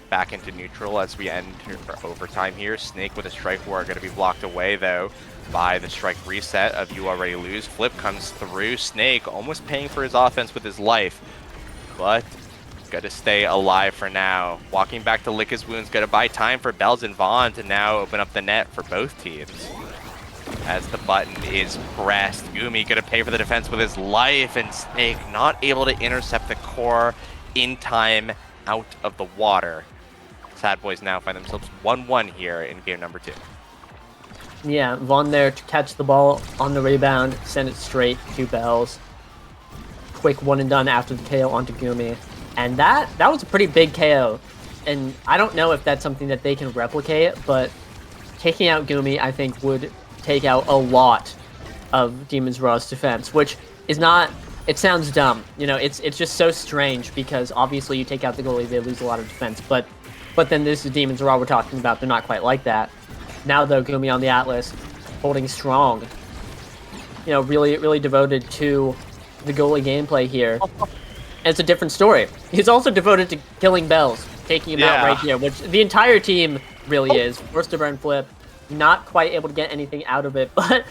Back into neutral as we enter for overtime here. Snake with a strike war going to be blocked away though by the strike reset of You Already Lose. Flip comes through. Snake almost paying for his offense with his life, but got to stay alive for now. Walking back to lick his wounds, got to buy time for Bells and Vaughn to now open up the net for both teams. As the button is pressed, Gumi going to pay for the defense with his life, and Snake not able to intercept the core in time out of the water. S.A.D.B.O.I.S now find themselves 1-1 here in game number 2. Yeah, Vaughn there to catch the ball on the rebound, send it straight to Bells. Quick one and done after the KO onto Gumi. And that was a pretty big KO. And I don't know if that's something that they can replicate, but taking out Gumi, I think, would take out a lot of Demon's Raw's defense, which is not. It sounds dumb, you know. It's just so strange because obviously you take out the goalie, they lose a lot of defense. But then this is Demon's Raw we're talking about. They're not quite like that. Now though, Gumi on the Atlas, holding strong. You know, really devoted to the goalie gameplay here. And it's a different story. He's also devoted to killing Bells, taking him out right here, which the entire team really is. Forced to burn flip, not quite able to get anything out of it, but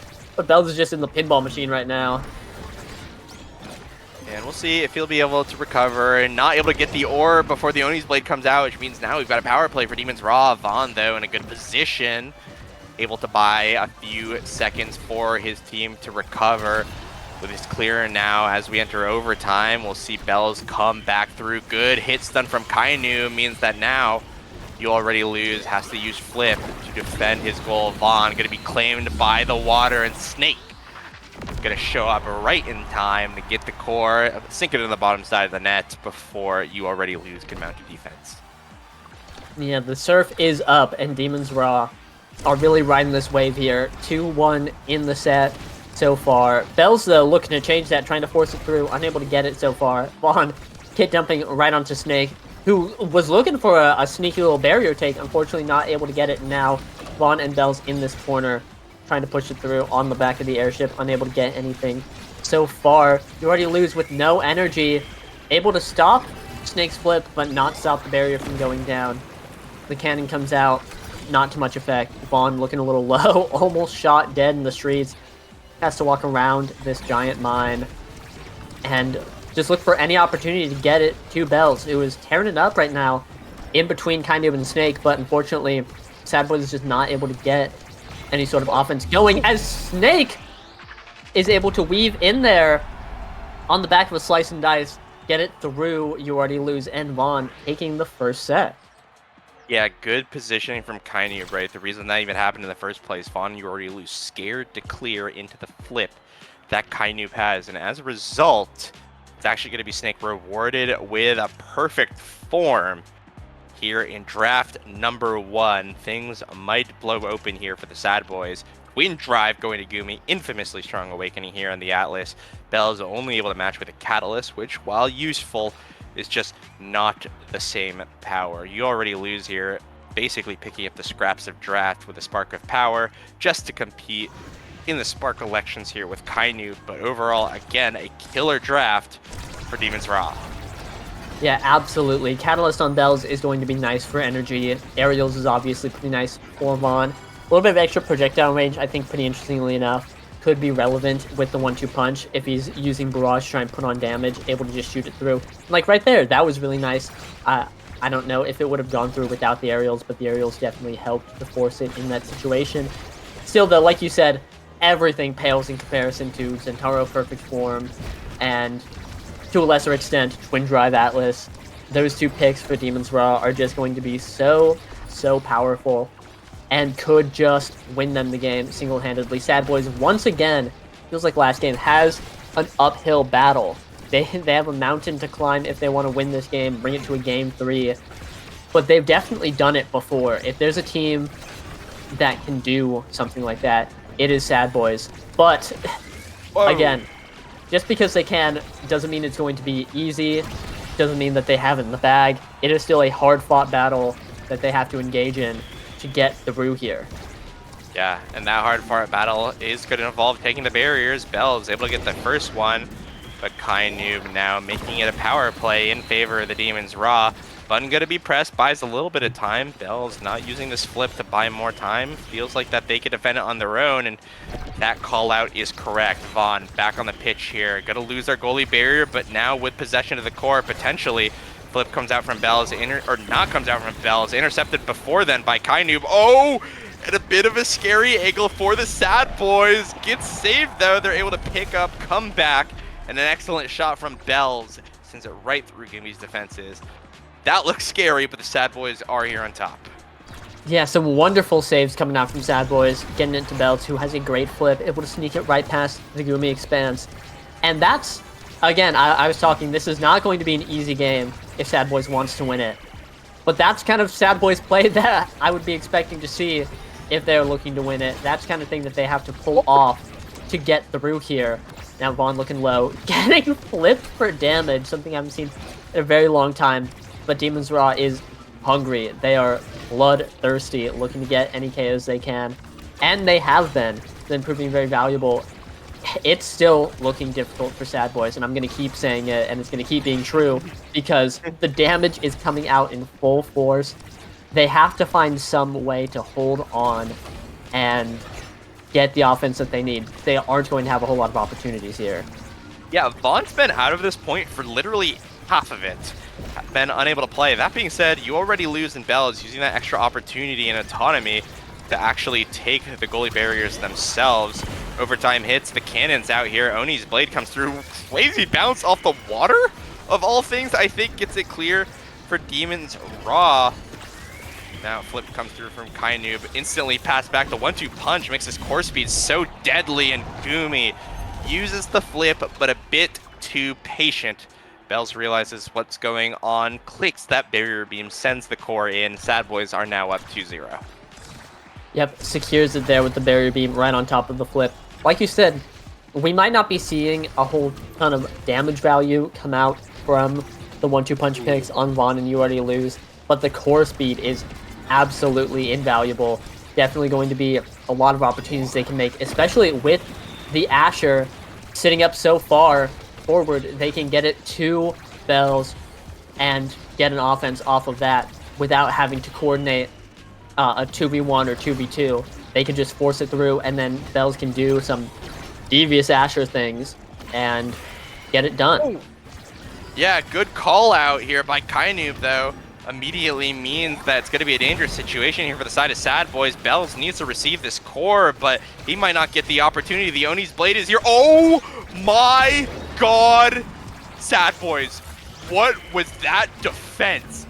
Bells is just in the pinball machine right now. And we'll see if he'll be able to recover and not able to get the orb before the Oni's Blade comes out, which means now we've got a power play for Demon's Raw. Vaughn, though, in a good position, able to buy a few seconds for his team to recover. With his clear now, as we enter overtime, we'll see Bells come back through. Good hit stun from Kainu means that now You Already Lose has to use Flip to defend his goal. Vaughn going to be claimed by the water, and Snake going to show up right in time to get the core, sink it in the bottom side of the net before You Already Lose can mount a defense. Yeah, the surf is up, and Demon's Raw are really riding this wave here. 2-1 in the set so far. Bells, though, looking to change that, trying to force it through, unable to get it so far. Vaughn kit dumping right onto Snake, who was looking for a sneaky little barrier take, unfortunately not able to get it. Now Vaughn and Bells in this corner, trying to push it through on the back of the airship, unable to get anything so far. You Already Lose with no energy, able to stop Snake's flip, but not stop the barrier from going down. The cannon comes out, not too much effect. Vaughn looking a little low, almost shot dead in the streets. Has to walk around this giant mine and just look for any opportunity to get it to Bells, who is tearing it up right now in between Kainu and Snake, but unfortunately S.A.D.B.O.I.S is just not able to get any sort of offense going, as Snake is able to weave in there on the back of a slice and dice, get it through You Already Lose, and Vaughn taking the first set. Yeah, good positioning from Kainu, right? The reason that even happened in the first place, Vaughn, You Already Lose, scared to clear into the flip that Kainu has, and as a result, it's actually going to be Snake rewarded with a perfect form here in draft number 1. Things might blow open here for the S.A.D.B.O.I.S. Wind Drive going to Gumi, infamously strong awakening here on the Atlas. Bells only able to match with a Catalyst, which, while useful, is just not the same power. You Already Lose here, basically picking up the scraps of draft with a Spark of Power just to compete in the Spark elections here with Kainu, but overall, again, a killer draft for Demon's Raw. Yeah, absolutely. Catalyst on Bells is going to be nice for energy. Aerials is obviously pretty nice for Vaughn. A little bit of extra projectile range, I think, pretty interestingly enough, could be relevant with the 1-2 punch if he's using Barrage to try and put on damage, able to just shoot it through. Like right there, that was really nice. I don't know if it would have gone through without the aerials, but the aerials definitely helped to force it in that situation. Still, though, like you said, everything pales in comparison to Zentaro Perfect Form and, to a lesser extent, Twin Drive Atlas. Those two picks for Demon's Raw are just going to be so powerful and could just win them the game single-handedly. S.A.D.B.O.I.S, once again, feels like last game, has an uphill battle. They have a mountain to climb if they want to win this game, bring it to a game 3. But they've definitely done it before. If there's a team that can do something like that, it is S.A.D.B.O.I.S. But, again, just because they can doesn't mean it's going to be easy, doesn't mean that they have it in the bag. It is still a hard-fought battle that they have to engage in to get through here. Yeah, and that hard-fought battle is going to involve taking the barriers. Bells able to get the first one, but Kainu now making it a power play in favor of the Demon's Raw. Button going to be pressed, buys a little bit of time. Bells not using this flip to buy more time. Feels like that they could defend it on their own, and that call out is correct. Vaughn back on the pitch here. Going to lose their goalie barrier, but now with possession of the core, potentially. Flip comes out from Bells, or not comes out from Bells. Intercepted before then by Kainu. Oh! And a bit of a scary angle for the S.A.D.B.O.I.S. Gets saved, though. They're able to pick up, come back, and an excellent shot from Bells sends it right through Gumi's defenses. That looks scary, but the S.A.D.B.O.I.S are here on top. Yeah, some wonderful saves coming out from S.A.D.B.O.I.S, getting it to Bells, who has a great flip, able to sneak it right past the Gumi expanse. And that's, again, I was talking, this is not going to be an easy game if S.A.D.B.O.I.S wants to win it. But that's kind of S.A.D.B.O.I.S play that I would be expecting to see if they're looking to win it. That's kind of thing that they have to pull off to get through here. Now Vaughn looking low, getting flipped for damage, something I haven't seen in a very long time. But Demon's Raw is hungry. They are bloodthirsty, looking to get any KOs they can. And they have been proving very valuable. It's still looking difficult for S.A.D.B.O.I.S, and I'm going to keep saying it, and it's going to keep being true, because the damage is coming out in full force. They have to find some way to hold on and get the offense that they need. They aren't going to have a whole lot of opportunities here. Yeah, Vaughn's been out of this point for literally half of it. Been unable to play. That being said, you already lose, and BOIS using that extra opportunity and autonomy to actually take the goalie barriers themselves. Overtime hits, the cannons out here. Oni's blade comes through. Lazy bounce off the water, of all things, I think gets it clear for Demon's Raw. Now flip comes through from Kainoob. Instantly passed back. The 1-2 punch makes his core speed so deadly, and Gumi uses the flip, but a bit too patient. BOIS realizes what's going on, clicks that barrier beam, sends the core in. S.A.D.B.O.I.S are now up 2-0. Yep, secures it there with the barrier beam right on top of the flip. Like you said, we might not be seeing a whole ton of damage value come out from the 1-2 punch picks on Vaughn and You Already Lose, but the core speed is absolutely invaluable. Definitely going to be a lot of opportunities they can make, especially with the Asher sitting up so far forward. They can get it to BOIS and get an offense off of that without having to coordinate a 2v1 or 2v2. They can just force it through, and then BOIS can do some devious Asher things and get it done. Yeah, good call out here by Kainoob, though. Immediately means that it's going to be a dangerous situation here for the side of S.A.D.B.O.I.S. BOIS needs to receive this core, but he might not get the opportunity. The Oni's blade is here. Oh my god! S.A.D.B.O.I.S, what was that defense?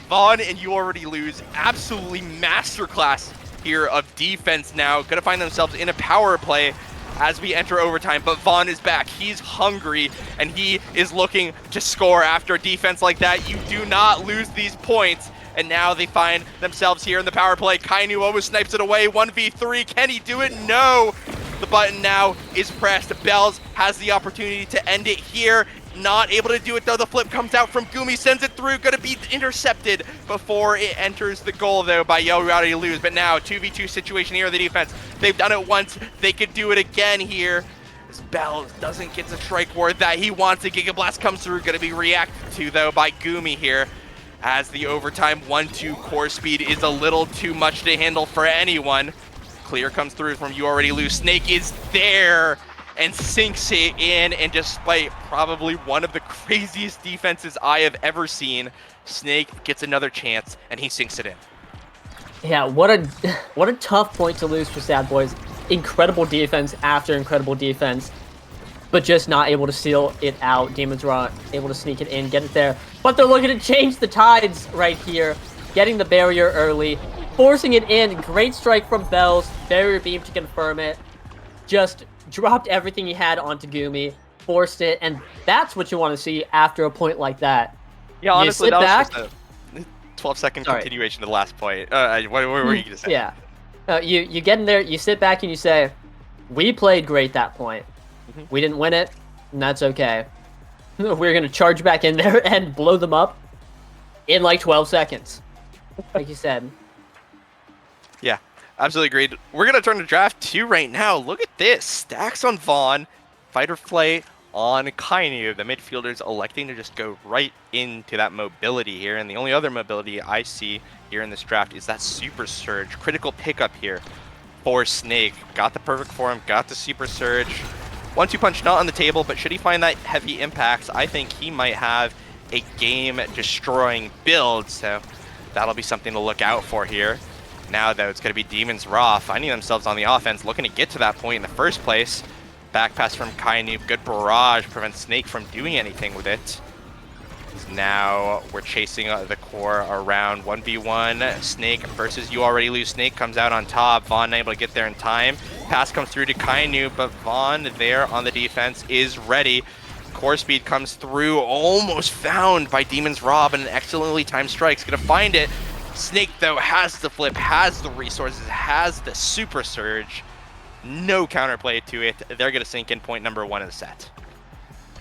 Vaughn and You Already Lose, absolutely masterclass here of defense now. Gonna find themselves in a power play as we enter overtime, but Vaughn is back. He's hungry, and he is looking to score after a defense like that. You do not lose these points, and now they find themselves here in the power play. Kainoob almost snipes it away, 1v3. Can he do it? No! The button now is pressed. BOIS has the opportunity to end it here. Not able to do it though. The flip comes out from Gumi, sends it through. Gonna be intercepted before it enters the goal though by You Already Lose. But now 2v2 situation here in the defense. They've done it once. They could do it again here. As BOIS doesn't get the strike ward that he wants. A Giga Blast comes through. Gonna be reacted to though by Gumi here. As the overtime 1-2 core speed is a little too much to handle for anyone. Clear comes through from You Already Lose. Snake is there and sinks it in, and despite probably one of the craziest defenses I have ever seen, Snake gets another chance and he sinks it in. Yeah, what a tough point to lose for S.A.D.B.O.I.S. Incredible defense after incredible defense, but just not able to seal it out. Demon's Raw able to sneak it in, get it there, but they're looking to change the tides right here, getting the barrier early, forcing it in. Great strike from BOIS, barrier beam to confirm it. Just dropped everything he had onto Gumi, forced it, and that's what you want to see after a point like that. Yeah, honestly, that was just a 12-second Sorry. continuation to the last point. What were you going to say? Yeah. You get in there, you sit back and you say, we played great that point. We didn't win it, and that's okay. We're going to charge back in there and blow them up in like 12 seconds, like you said. Yeah, absolutely agreed. We're going to turn to draft 2 right now. Look at this. Stacks on Vaughn. Fight or flight on Kainoob. The midfielders electing to just go right into that mobility here. And the only other mobility I see here in this draft is that Super Surge. Critical pickup here for Snake. Got the perfect form. Got the Super Surge. 1-2 punch not on the table, but should he find that heavy impacts, I think he might have a game-destroying build. So that'll be something to look out for here. Now, though, it's going to be Demon's Raw finding themselves on the offense, looking to get to that point in the first place. Back pass from Kainoob. Good barrage prevents Snake from doing anything with it. Now we're chasing the core around 1v1. Snake versus You Already Lose. Snake comes out on top. Vaughn able to get there in time. Pass comes through to Kainoob, but Vaughn there on the defense is ready. Core speed comes through, almost found by Demon's Raw, but an excellently timed strike's gonna find it. Snake, though, has the flip, has the resources, has the super surge. No counterplay to it. They're going to sink in point number 1 of the set.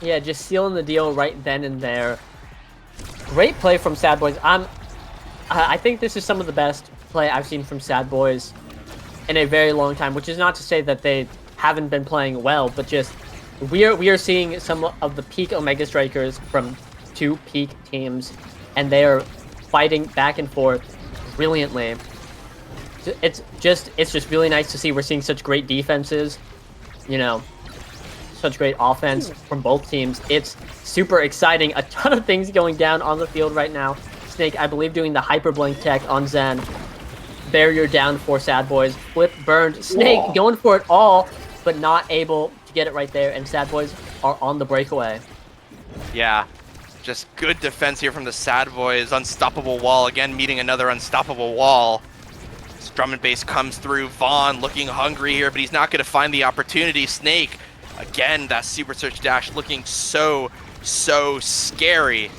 Yeah, just sealing the deal right then and there. Great play from S.A.D.B.O.I.S. I think this is some of the best play I've seen from S.A.D.B.O.I.S in a very long time, which is not to say that they haven't been playing well, but just we are seeing some of the peak Omega Strikers from 2 peak teams, and they are fighting back and forth brilliantly. It's just really nice to see. We're seeing such great defenses, you know, such great offense from both teams. It's super exciting. A ton of things going down on the field right now. Snake, I believe, doing the Hyper Blink tech on Zen. Barrier down for S.A.D.B.O.I.S. Flip burned. Snake going for it all, but not able to get it right there. And S.A.D.B.O.I.S are on the breakaway. Yeah, just good defense here from the S.A.D.B.O.I.S. Unstoppable wall, again meeting another unstoppable wall. This drum and bass comes through. Vaughn looking hungry here, but he's not going to find the opportunity. Snake, again, that super search dash looking so scary.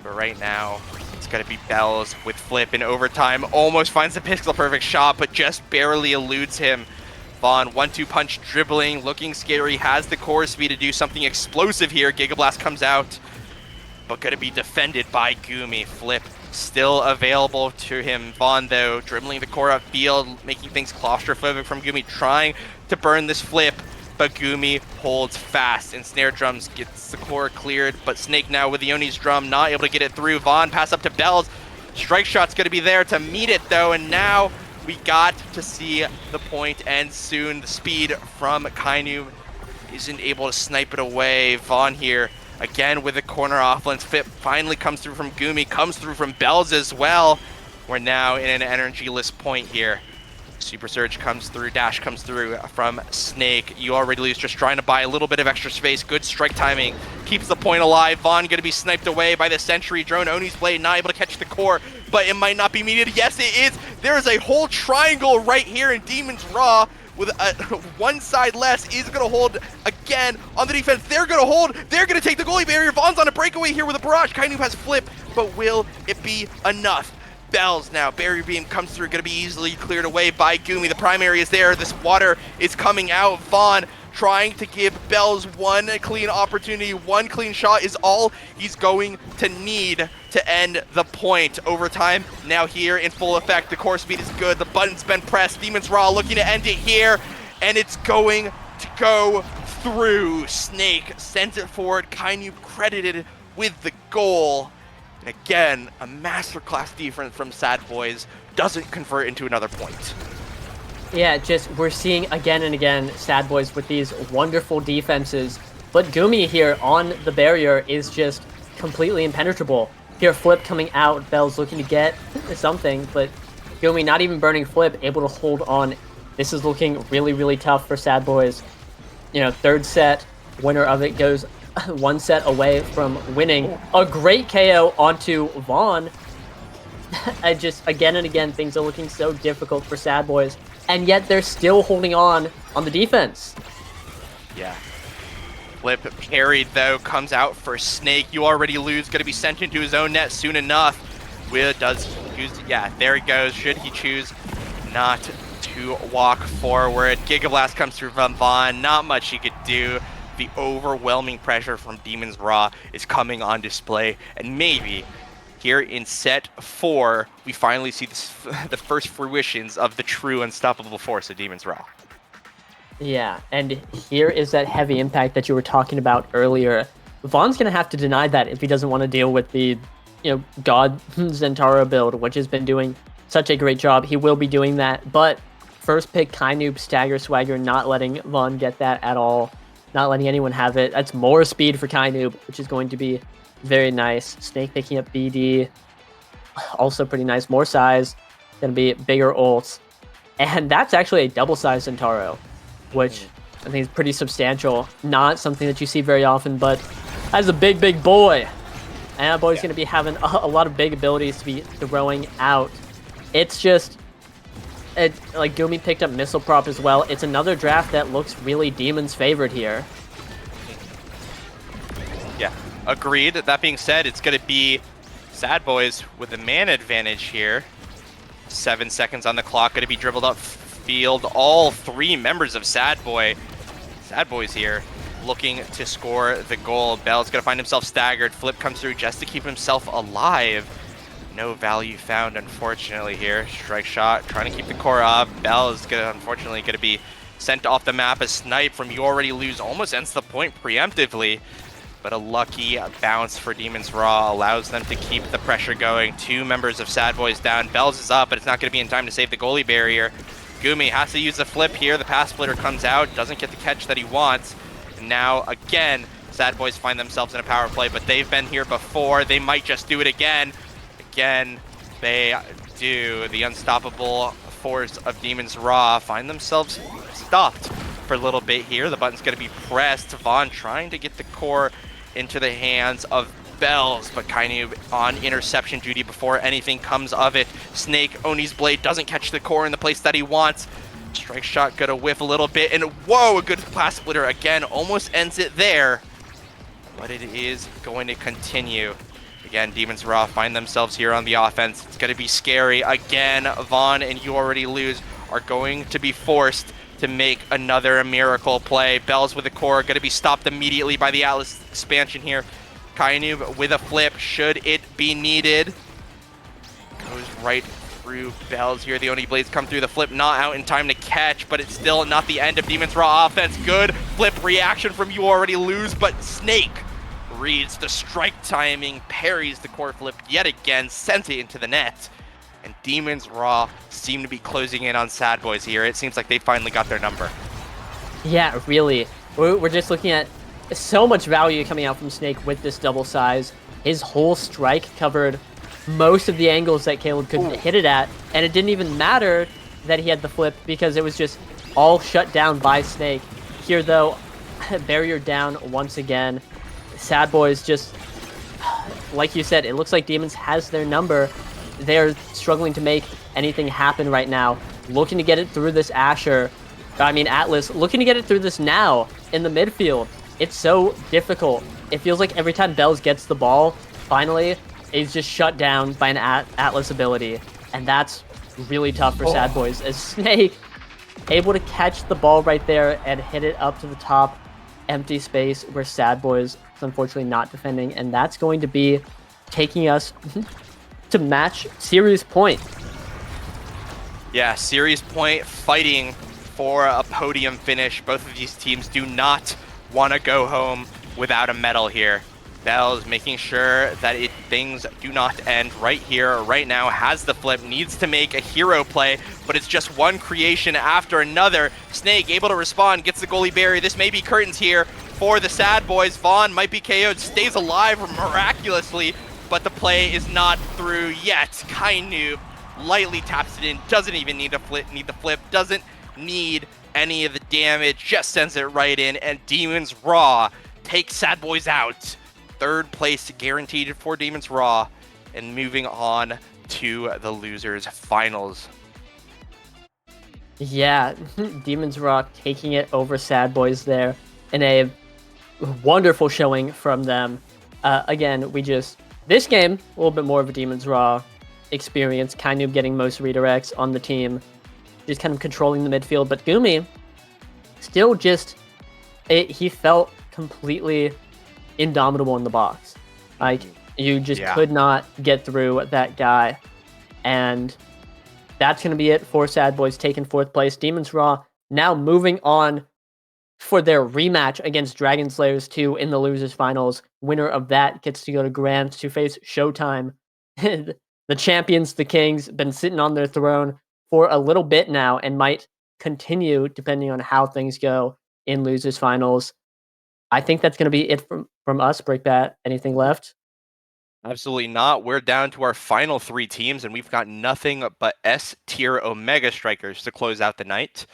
But right now, it's going to be Bells with Flip in overtime. Almost finds the pixel perfect shot, but just barely eludes him. Vaughn, 1-2 punch dribbling, looking scary, has the core speed to do something explosive here. Giga Blast comes out, but going to be defended by Gumi. Flip still available to him. Vaughn, though, dribbling the core upfield, making things claustrophobic from Gumi, trying to burn this Flip. But Gumi holds fast, and Snare Drums gets the core cleared, but Snake now with the Oni's drum, not able to get it through. Vaughn pass up to Bells. Strike shot's going to be there to meet it, though, and now we got to see the point end soon. The speed from Kainu isn't able to snipe it away. Vaughn here, again with the corner offense. Fit finally comes through from Gumi, comes through from Bells as well. We're now in an energy-less point here. Super Surge comes through, dash comes through from Snake. You already lose, just trying to buy a little bit of extra space. Good strike timing, keeps the point alive. Vaughn gonna be sniped away by the Sentry drone. Oni's blade not able to catch the core, but it might not be needed. Yes, it is. There is a whole triangle right here in Demon's Raw with one side less is gonna hold again on the defense. They're gonna hold, they're gonna take the goalie barrier. Vaughn's on a breakaway here with a barrage. Kainu has Flip, but will it be enough? Bells now, barrier beam comes through, gonna be easily cleared away by Gumi. The primary is there, this water is coming out. Vaughn trying to give Bells one clean opportunity, one clean shot is all he's going to need to end the point. Overtime now here in full effect, the core speed is good, the button's been pressed, Demon's Raw looking to end it here, and it's going to go through. Snake sends it forward, Kainu credited with the goal. And again, a masterclass defense from S.A.D.B.O.I.S doesn't convert into another point. Yeah, just we're seeing again and again S.A.D.B.O.I.S with these wonderful defenses, but Gumi here on the barrier is just completely impenetrable. Here, Flip coming out, Bells looking to get something, but Gumi not even burning Flip, able to hold on. This is looking really tough for S.A.D.B.O.I.S. You know, third set, winner of it goes one set away from winning. A great KO onto Vaughn. I just, again and again, things are looking so difficult for S.A.D.B.O.I.S, and yet they're still holding on the defense. Yeah. Flip carried, though, comes out for Snake. You already lose, going to be sent into his own net soon enough. Does he choose? Yeah, there he goes. Should he choose not to walk forward? Giga Blast comes through from Vaughn. Not much he could do. The overwhelming pressure from Demon's Raw is coming on display, and maybe here in set 4, we finally see this, the first fruitions of the true unstoppable force of Demon's Raw. Yeah, and here is that heavy impact that you were talking about earlier. Vaughn's going to have to deny that if he doesn't want to deal with the, God Zentaro build, which has been doing such a great job. He will be doing that, but first pick Kainu, Stagger Swagger, not letting Vaughn get that at all. Not letting anyone have it. That's more speed for Kainu, which is going to be very nice. Snake picking up BD. Also pretty nice. More size. Going to be bigger ults. And that's actually a double-sized Centauro, which I think is pretty substantial. Not something that you see very often, but as a big boy. And that boy's going to be having a lot of big abilities to be throwing out. It's just... like Gumi picked up Missile Prop as well. It's another draft that looks really Demon's favored here. Yeah, agreed. That being said, it's going to be S.A.D.B.O.I.S with the man advantage here. 7 seconds on the clock, going to be dribbled up field. All three members of S.A.D.B.O.I.S here looking to score the goal. Bell's going to find himself staggered. Flip comes through just to keep himself alive. No value found, unfortunately, here. Strike shot, trying to keep the core up. Bell is unfortunately going to be sent off the map. A snipe from You Already Lose almost ends the point preemptively. But a lucky bounce for Demons Raw allows them to keep the pressure going. Two members of S.A.D.B.O.I.S down. Bells is up, but it's not going to be in time to save the goalie barrier. Gumi has to use the flip here. The pass splitter comes out, doesn't get the catch that he wants. And now, again, S.A.D.B.O.I.S find themselves in a power play, but they've been here before. They might just do it again. Again, they do. The unstoppable force of Demons Raw find themselves stopped for a little bit here. The button's going to be pressed. Vaughn trying to get the core into the hands of Bells, but Kainu on interception duty before anything comes of it. Snake, Oni's blade doesn't catch the core in the place that he wants. Strike shot gonna whiff a little bit, and whoa, a good pass splitter again, almost ends it there. But it is going to continue. Again, Demons Raw find themselves here on the offense. It's gonna be scary. Again, Vaughn and You Already Lose are going to be forced to make another miracle play. Bells with the core, going to be stopped immediately by the Atlas expansion here. Kainu with a flip, should it be needed. Goes right through Bells here. The Oni blades come through. The flip not out in time to catch, but it's still not the end of Demons Raw offense. Good flip reaction from You Already Lose, but Snake reads the strike timing, parries the core flip yet again, sends it into the net. And Demons Raw seem to be closing in on S.A.D.B.O.I.S here. It seems like they finally got their number. Yeah, really. We're just looking at so much value coming out from Snake with this double size. His whole strike covered most of the angles that Caleb could hit it at, and it didn't even matter that he had the flip because it was just all shut down by Snake. Here, though, barrier down once again. S.A.D.B.O.I.S just, like you said, it looks like Demons has their number. They're struggling to make anything happen right now. Looking to get it through this Atlas, looking to get it through this now in the midfield. It's so difficult. It feels like every time Bells gets the ball, finally, it's just shut down by an Atlas ability. And that's really tough for S.A.D.B.O.I.S. As Snake able to catch the ball right there and hit it up to the top empty space where S.A.D.B.O.I.S is unfortunately not defending. And that's going to be taking us to match series point. Yeah, series point, fighting for a podium finish. Both of these teams do not want to go home without a medal here. Bells making sure that things do not end right here, right now, has the flip, needs to make a hero play, but it's just one creation after another. Snake able to respond, gets the goalie barrier. This may be curtains here for the S.A.D.B.O.I.S. Vaughn might be KO'd, stays alive miraculously, but the play is not through yet. Kainu lightly taps it in, doesn't even need the flip, doesn't need any of the damage, just sends it right in, and Demons Raw takes S.A.D.B.O.I.S out. Third place guaranteed for Demons Raw, and moving on to the Losers Finals. Yeah, Demons Raw taking it over S.A.D.B.O.I.S there in a wonderful showing from them. Again, this game, a little bit more of a Demons Raw experience, kind of getting most redirects on the team, just kind of controlling the midfield. But Gumi, still he felt completely indomitable in the box. Like, you just could not get through that guy. And that's going to be it for S.A.D.B.O.I.S taking fourth place. Demons Raw now moving on for their rematch against Dragon Slayers 2 in the Losers Finals. Winner of that gets to go to Grand to face Showtime. The champions, the Kings, been sitting on their throne for a little bit now and might continue depending on how things go in Losers Finals. I think that's going to be it from us. Breakbat, anything left? Absolutely not. We're down to our final three teams, and we've got nothing but S-tier Omega Strikers to close out the night.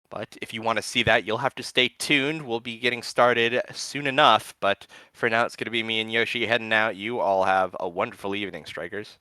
But if you want to see that, you'll have to stay tuned. We'll be getting started soon enough. But for now, it's going to be me and Yoshi heading out. You all have a wonderful evening, Strikers.